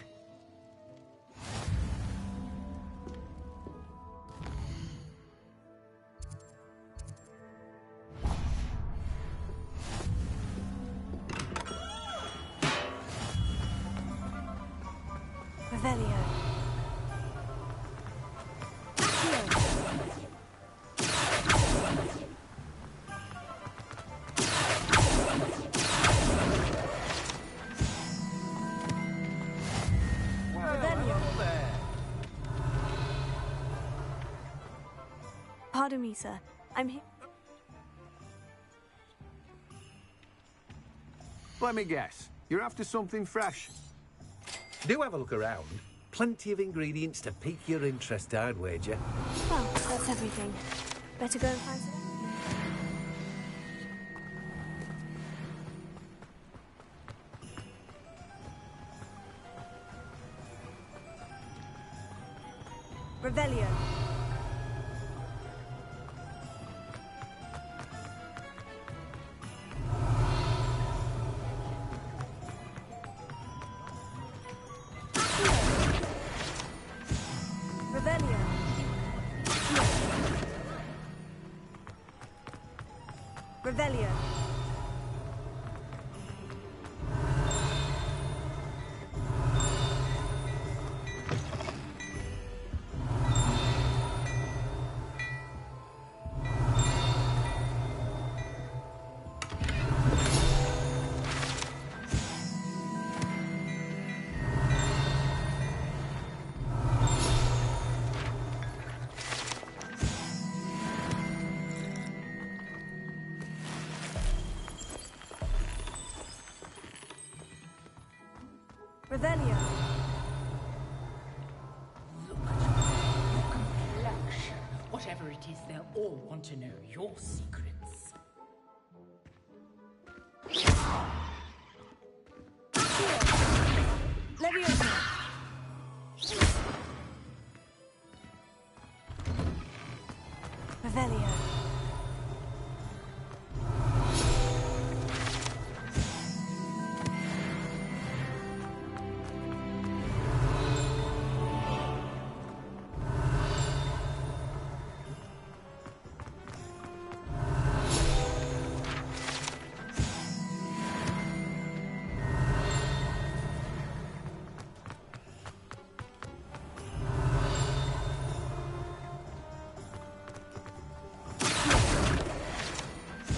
Revelio. me, sir. I'm here. Let me guess. You're after something fresh. Do have a look around. Plenty of ingredients to pique your interest, I'd wager. Well, that's everything. Better go and find some. Revelio. Revelio. Revelio. Revelio. Look at your complexion. Whatever it is, they'll all want to know your secrets. Leviosa. Revelio.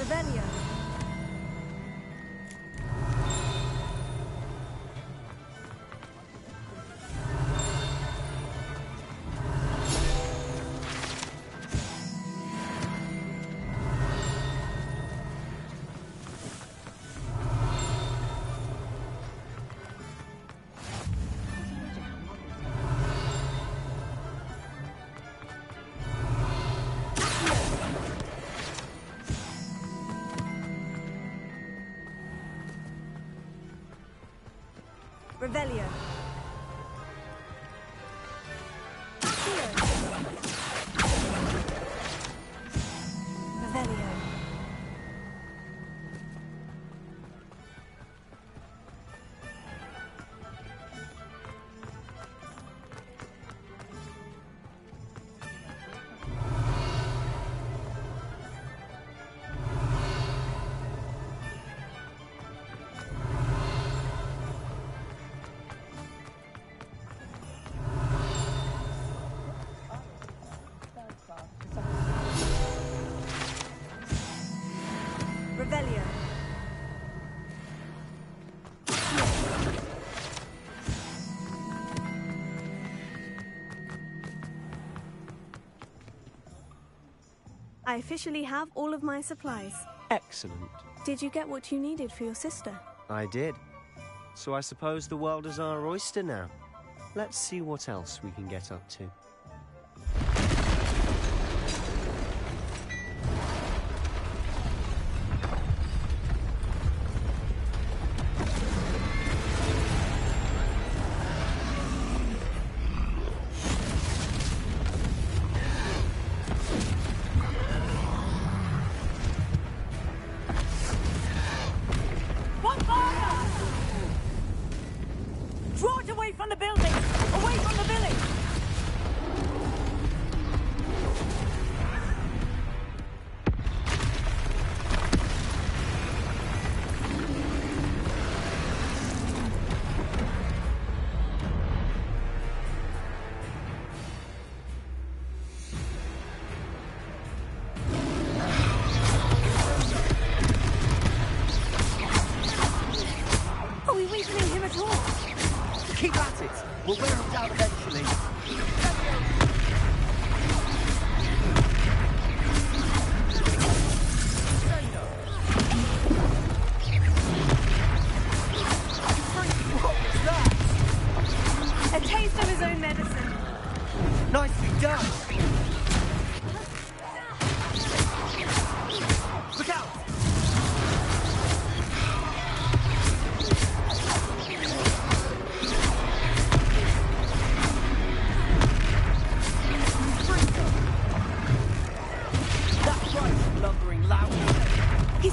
Revelio. Revelio. Revelio. Revelio. I officially have all of my supplies. Excellent. Did you get what you needed for your sister? I did. So I suppose the world is our oyster now. Let's see what else we can get up to. What fire? Draw it away from the building! Away from the village!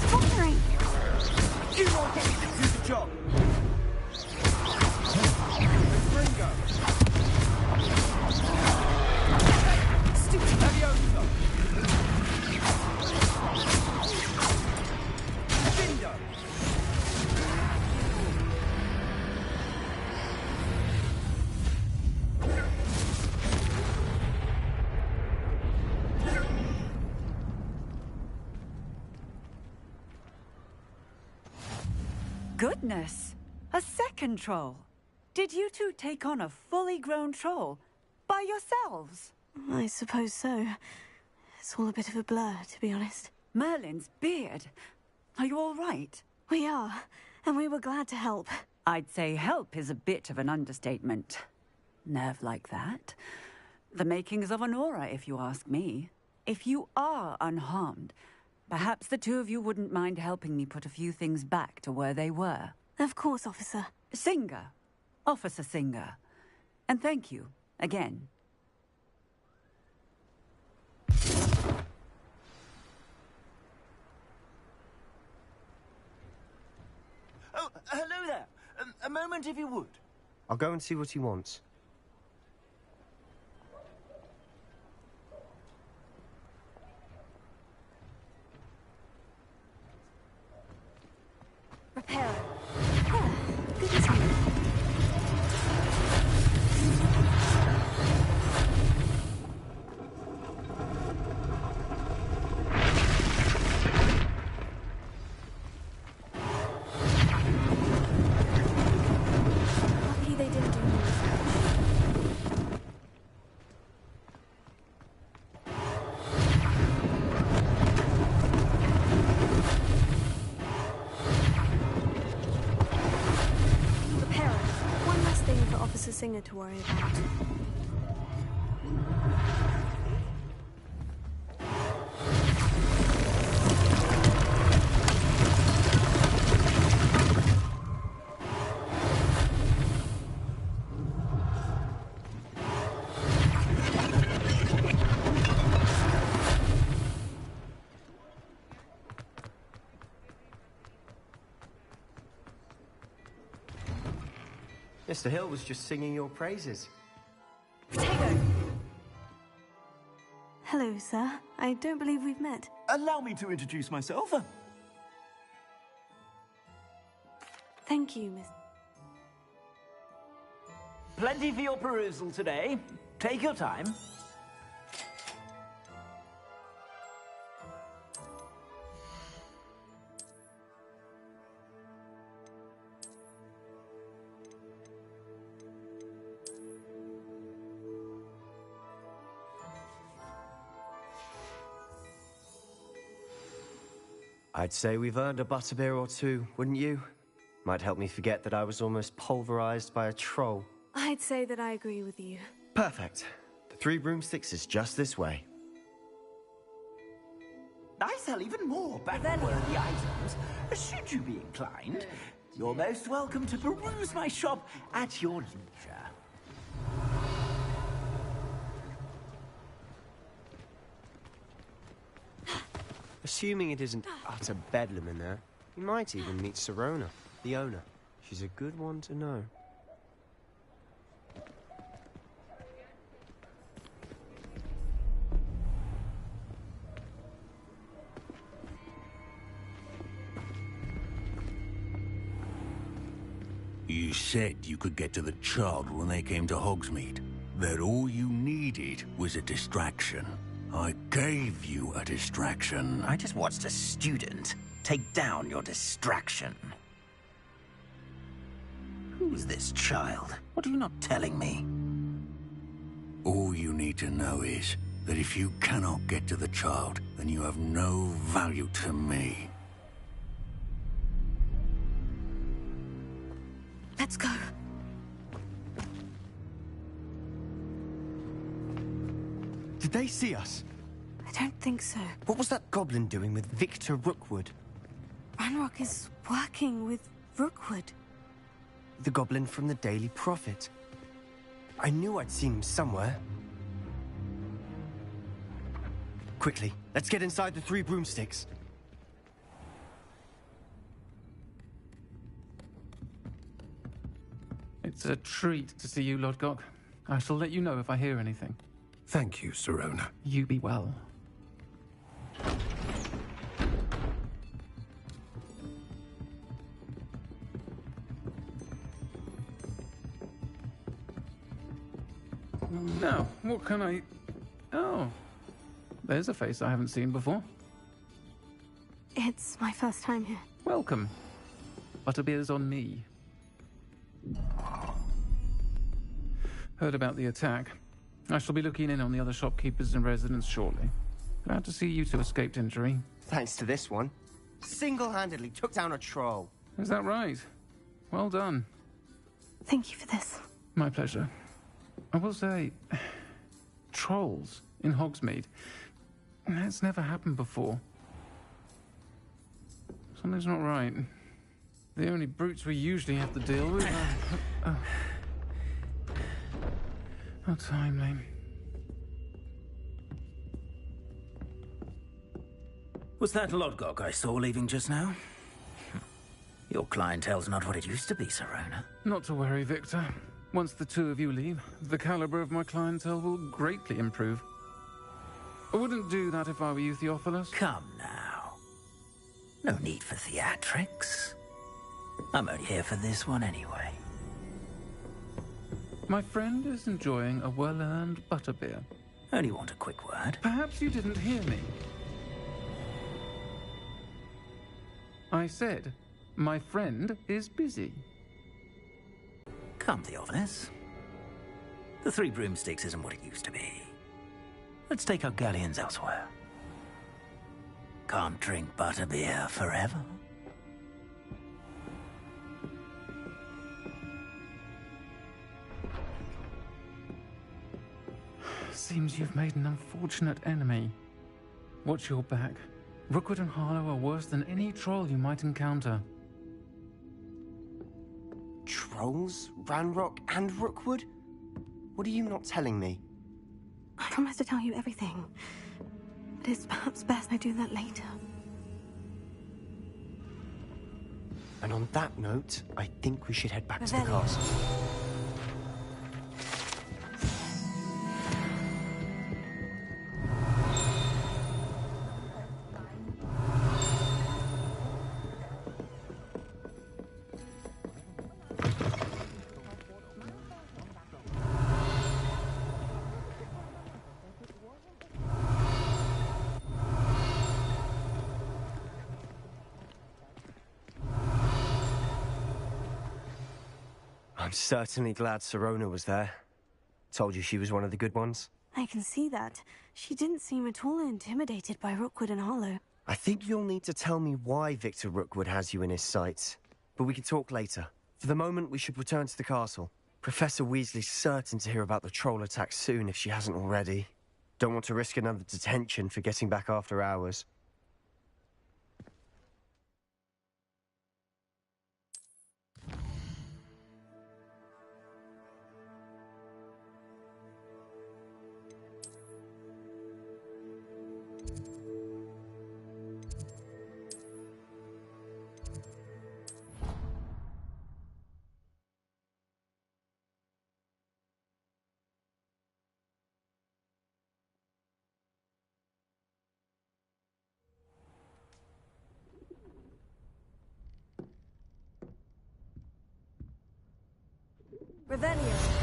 He's firing! You won't get me to do the job! Ringo! Stupid Leviosa! Cinder! Goodness! A second troll. Did you two take on a fully grown troll by yourselves? I suppose so. It's all a bit of a blur, to be honest. Merlin's beard. Are you all right? We are, and we were glad to help. I'd say help is a bit of an understatement. Nerve like that. The makings of an aura, if you ask me. If you are unharmed, perhaps the two of you wouldn't mind helping me put a few things back to where they were. Of course, officer. Singer. Officer Singer. And thank you, again. Oh, hello there. A moment, if you would. I'll go and see what he wants. Repairer. Good to see you. Lucky they didn't do anything. Officer Singer to worry about. Mr. Hill was just singing your praises. Potato! Hello, sir. I don't believe we've met. Allow me to introduce myself. Thank you, Miss... Plenty for your perusal today. Take your time. I'd say we've earned a butterbeer or two, wouldn't you? Might help me forget that I was almost pulverized by a troll. I'd say that I agree with you. Perfect. The 3 broomsticks is just this way. I sell even more battle-worthy items. Should you be inclined, you're most welcome to peruse my shop at your leisure. Assuming it isn't utter bedlam in there, you might even meet Sirona, the owner. She's a good one to know. You said you could get to the child when they came to Hogsmeade. That all you needed was a distraction. I gave you a distraction. I just watched a student take down your distraction. Who's this child? What are you not telling me? All you need to know is that if you cannot get to the child, then you have no value to me. Let's go. Did they see us? I don't think so. What was that goblin doing with Victor Rookwood? Ranrock is working with Rookwood. The goblin from the Daily Prophet. I knew I'd seen him somewhere. Quickly, let's get inside the 3 broomsticks. It's a treat to see you, Lodgok. I shall let you know if I hear anything. Thank you, Sirona. You be well. Now, what can I... Oh, there's a face I haven't seen before. It's my first time here. Welcome. Butterbeer's on me. Heard about the attack. I shall be looking in on the other shopkeepers and residents shortly. Glad to see you two escaped injury. Thanks to this one. Single-handedly took down a troll. Is that right? Well done. Thank you for this. My pleasure. I will say, trolls in Hogsmeade. That's never happened before. Something's not right. The only brutes we usually have to deal with are... How timely. Was that Lodgok I saw leaving just now? Your clientele's not what it used to be, Sirona. Not to worry, Victor. Once the two of you leave, the caliber of my clientele will greatly improve. I wouldn't do that if I were you, Theophilus. Come now. No need for theatrics. I'm only here for this one anyway. My friend is enjoying a well-earned butterbeer. Only want a quick word. Perhaps you didn't hear me. I said, my friend is busy. Come, Theophilus. The Three Broomsticks isn't what it used to be. Let's take our galleons elsewhere. Can't drink butterbeer forever. Seems you've made an unfortunate enemy. Watch your back. Rookwood and Harlow are worse than any troll you might encounter. Trolls? Ranrock and Rookwood? What are you not telling me? I promise to tell you everything. But it's perhaps best I do that later. And on that note, I think we should head back to the castle. I'm certainly glad Sirona was there. Told you she was one of the good ones. I can see that. She didn't seem at all intimidated by Rookwood and Harlow. I think you'll need to tell me why Victor Rookwood has you in his sights. But we can talk later. For the moment, we should return to the castle. Professor Weasley's certain to hear about the troll attack soon if she hasn't already. Don't want to risk another detention for getting back after hours. Revelio.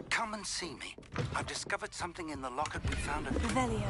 Come and see me. I've discovered something in the locket we found at... Revelio.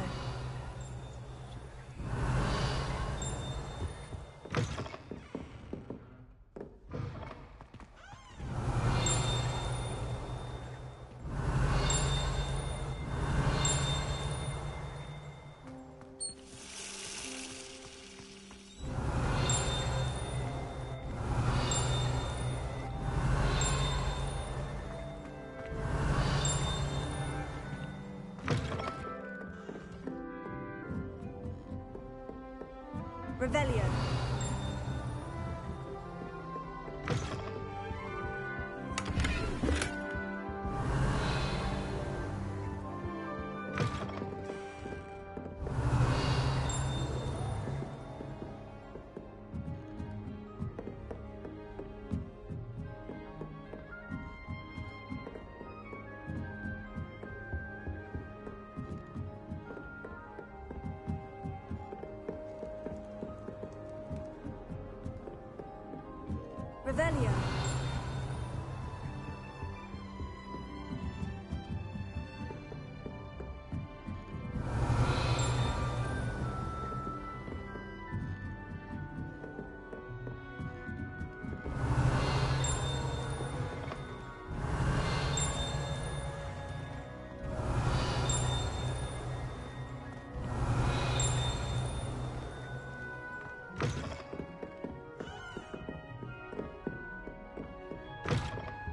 Revelio. Revelio.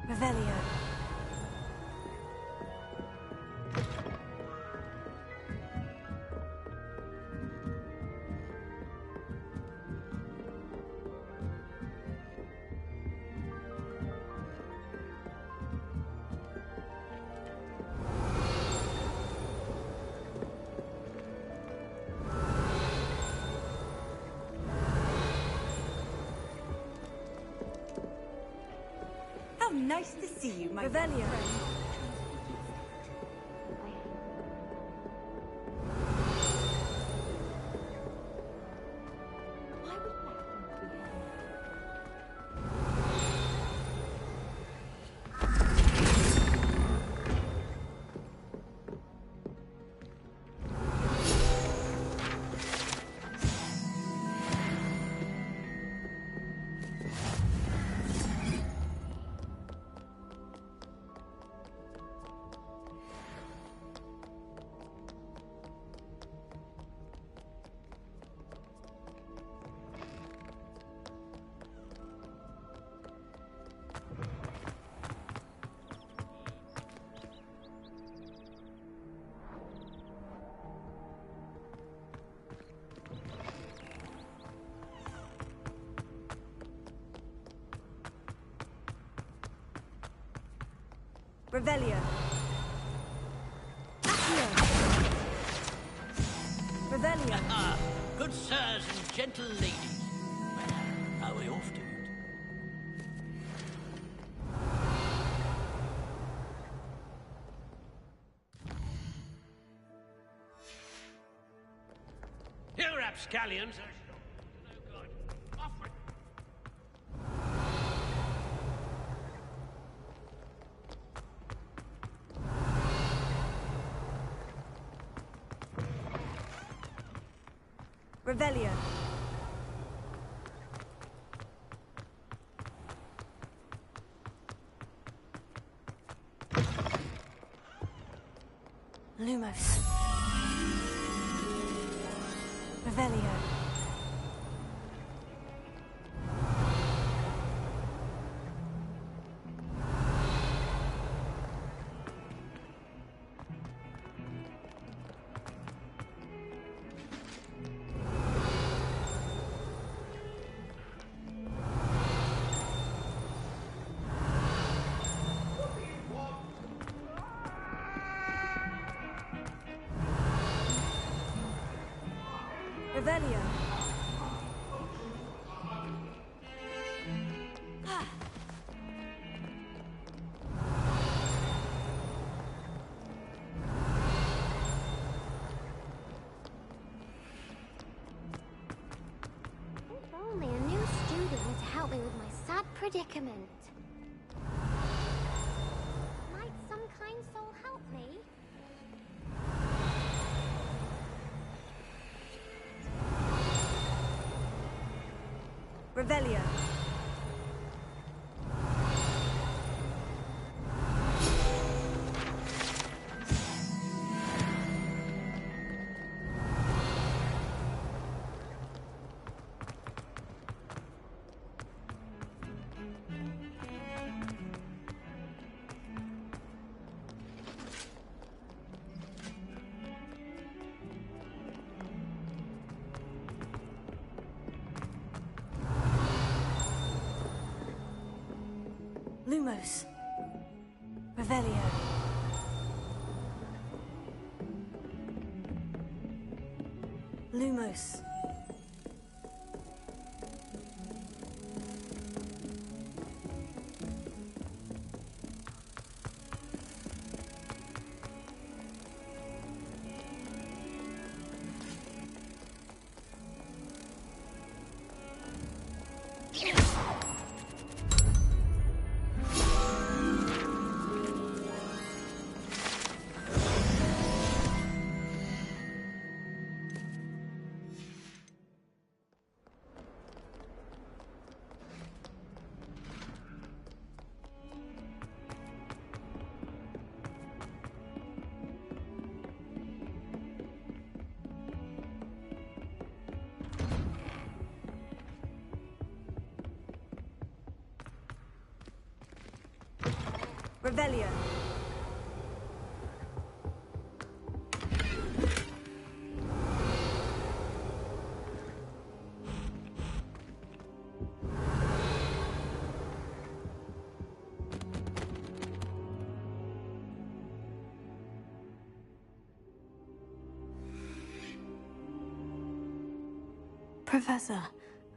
Revelio. How nice to see you, my Revelio. friend. Revelio. Accio. Revelio. Good sirs and gentle ladies. Well, are we off to it? You rapscallions are no good. Off with Revelio. Lumos. Revelio. Revelio. If only a new student were to help me with my sad predicament. Might some kind soul help me? Revelio. Lumos. Revelio. Lumos. Revelio. Professor,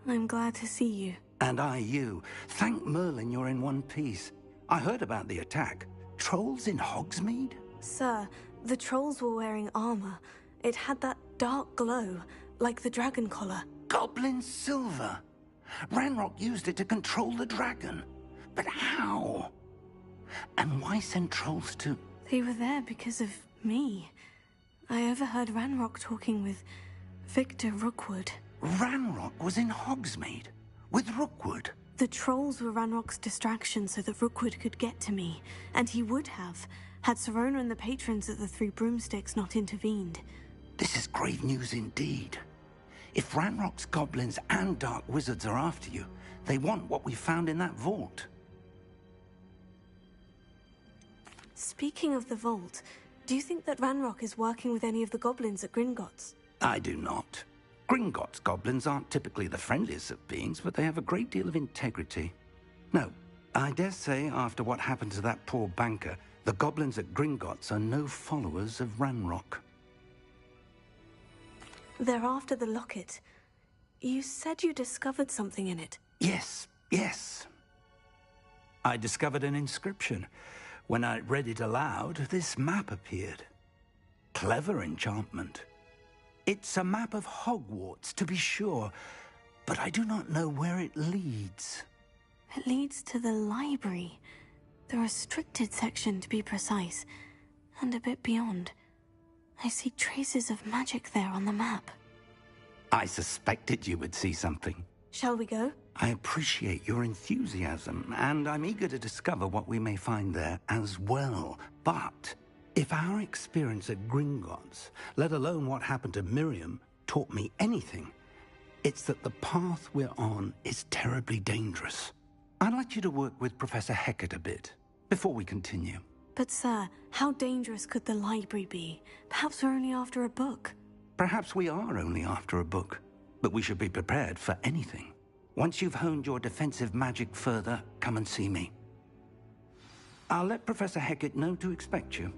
I'm glad to see you. And I you. Thank Merlin you're in one piece. I heard about the attack. Trolls in Hogsmeade? Sir, the trolls were wearing armor. It had that dark glow, like the dragon collar. Goblin silver. Ranrock used it to control the dragon. But how? And why send trolls to... They were there because of me. I overheard Ranrock talking with Victor Rookwood. Ranrock was in Hogsmeade? With Rookwood? The trolls were Ranrock's distraction so that Rookwood could get to me. And he would have, had Serona and the patrons at the Three Broomsticks not intervened. This is grave news indeed. If Ranrock's goblins and dark wizards are after you, they want what we found in that vault. Speaking of the vault, do you think that Ranrock is working with any of the goblins at Gringotts? I do not. Gringotts goblins aren't typically the friendliest of beings, but they have a great deal of integrity. No, I dare say after what happened to that poor banker, the goblins at Gringotts are no followers of Ranrock. They're after the locket. You said you discovered something in it. Yes. I discovered an inscription. When I read it aloud, this map appeared. Clever enchantment. It's a map of Hogwarts, to be sure, but I do not know where it leads. It leads to the library. The restricted section, to be precise, and a bit beyond. I see traces of magic there on the map. I suspected you would see something. Shall we go? I appreciate your enthusiasm, and I'm eager to discover what we may find there as well. But if our experience at Gringotts, let alone what happened to Miriam, taught me anything, it's that the path we're on is terribly dangerous. I'd like you to work with Professor Hecat a bit before we continue. But sir, how dangerous could the library be? Perhaps we're only after a book. Perhaps we are only after a book, but we should be prepared for anything. Once you've honed your defensive magic further, come and see me. I'll let Professor Hecat know to expect you.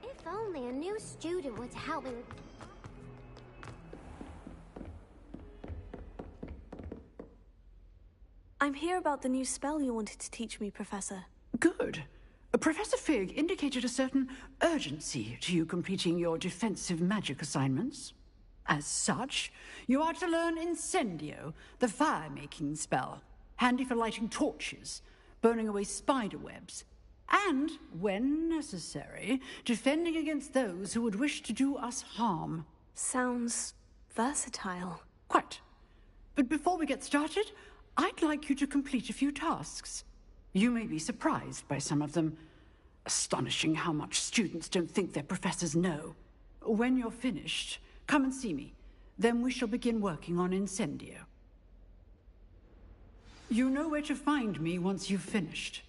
If only a new student were to help me with... I'm here about the new spell you wanted to teach me, Professor. Good. Professor Fig indicated a certain urgency to you completing your defensive magic assignments. As such, you are to learn Incendio, the fire-making spell, handy for lighting torches, burning away spider webs, and, when necessary, defending against those who would wish to do us harm. Sounds versatile. Quite. But before we get started, I'd like you to complete a few tasks. You may be surprised by some of them. Astonishing how much students don't think their professors know. When you're finished, come and see me. Then we shall begin working on Incendio. You know where to find me once you've finished.